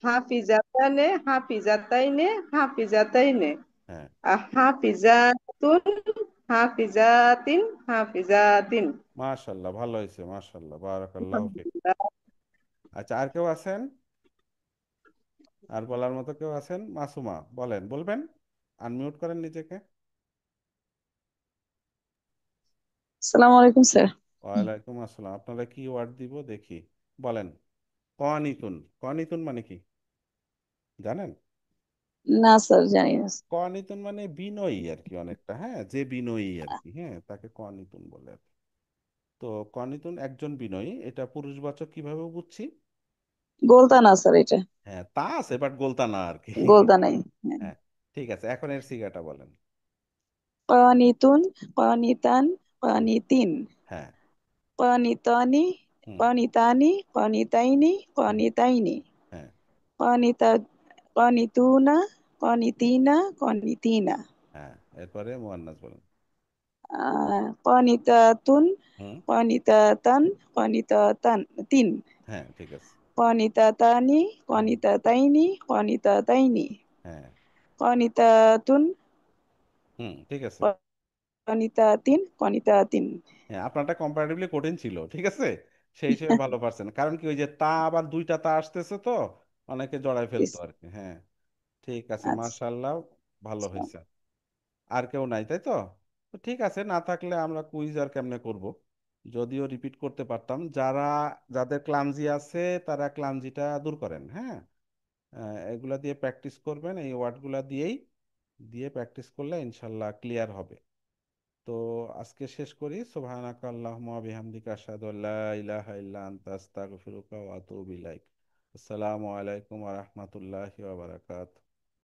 হাফিজাতানে, হাফিজাতাইনে, হাফিজাতাইনে। হ্যাঁ, হাফিজাতুন, হাফিজাতিন, হাফিজাতিন। মাশাল্লাহ, ভালো হয়েছে, মাশাল্লাহ, বারাকাল্লাহু ফিক। আচ্ছা, আর কেউ আছেন? আর বলার মতো কেউ আছেন? মাসুমা, বলেন, বলবেন? আনমিউট করেন নিজেকে। আসসালামু আলাইকুম স্যার। ওয়ালাইকুম আসসালাম। আপনারা কি ওয়ার্ড দিব দেখি, বলেন। কনিতুন, কনিতুন মানে কি জানেন? না স্যার, জানি না। কনিতুন মানে বিনয়ী আর কি, অনেকটা, হ্যাঁ, যে বিনয়ী আর কি, হ্যাঁ, তাকে কনিতুন বলে আর কি। তো কনিতুন একজন বিনয়ী, এটা পুরুষবাচক কিভাবে বুঝছি? গোলতা না স্যার, এটা হ্যাঁ, তা আছে, বাট গোলতা না আর কি। গোলতা নাই। হ্যাঁ। হ্যাঁ, ঠিক আছে, এখন এর সিগাটা বলেন। কানিতুন, কানিতান, হুম, কানিতিন, হ্যাঁ। কানিতানি, হুম, কানিতানি, কানিতাইনি, হুম, কানিতাইনি, হ্যাঁ, কানিতা, কানিতুনা, কানিতিনা, কানিতিনা, হ্যাঁ, এরপরে মুয়ান্নাস বলেন। কানিতাতুন, হুম, কানিতাতান, কানিতাতান তিন, হ্যাঁ, ঠিক আছে। কানিতাতানি, হুম, কানিতাতাইনি, কানিতাতাইনি, হ্যাঁ, কানিতাতুন, হুম, ঠিক আছে। কানিতাতিন, কানিতাতিন। হ্যাঁ, আপনারটা কম্পারেটিভলি কঠিন ছিল, ঠিক আছে, সেই হিসেবে ভালো পারছেন, কারণ কি ওই যে তা আবার দুইটা তা আসতেছে তো অনেকে জড়াই ফেলতো আর কি। হ্যাঁ, ঠিক আছে, আচ্ছা। মাশাআল্লাহ, ভালো হয়েছে। আর কেউ নাই, তাই তো? তো ঠিক আছে, না থাকলে আমরা কুইজ আর কেমনে করব, যদিও রিপিট করতে পারতাম। যাদের ক্লামজি আছে তারা ক্লামজিটা দূর করেন, হ্যাঁ। এগুলা দিয়ে প্র্যাকটিস করবেন, এই ওয়ার্ডগুলা দিয়ে প্র্যাকটিস করলে ইনশাল্লাহ ক্লিয়ার হবে। তো আজকে শেষ করি। সুবহানাকা আল্লাহুম্মা ওয়া বিহামদিকা আশহাদু আল্লা ইলাহা ইল্লা আনতা আস্তাগফিরুকা ওয়া আতুবু ইলাইক। আসসালামু আলাইকুম ওয়া রাহমাতুল্লাহি ওয়া বারাকাতুহু।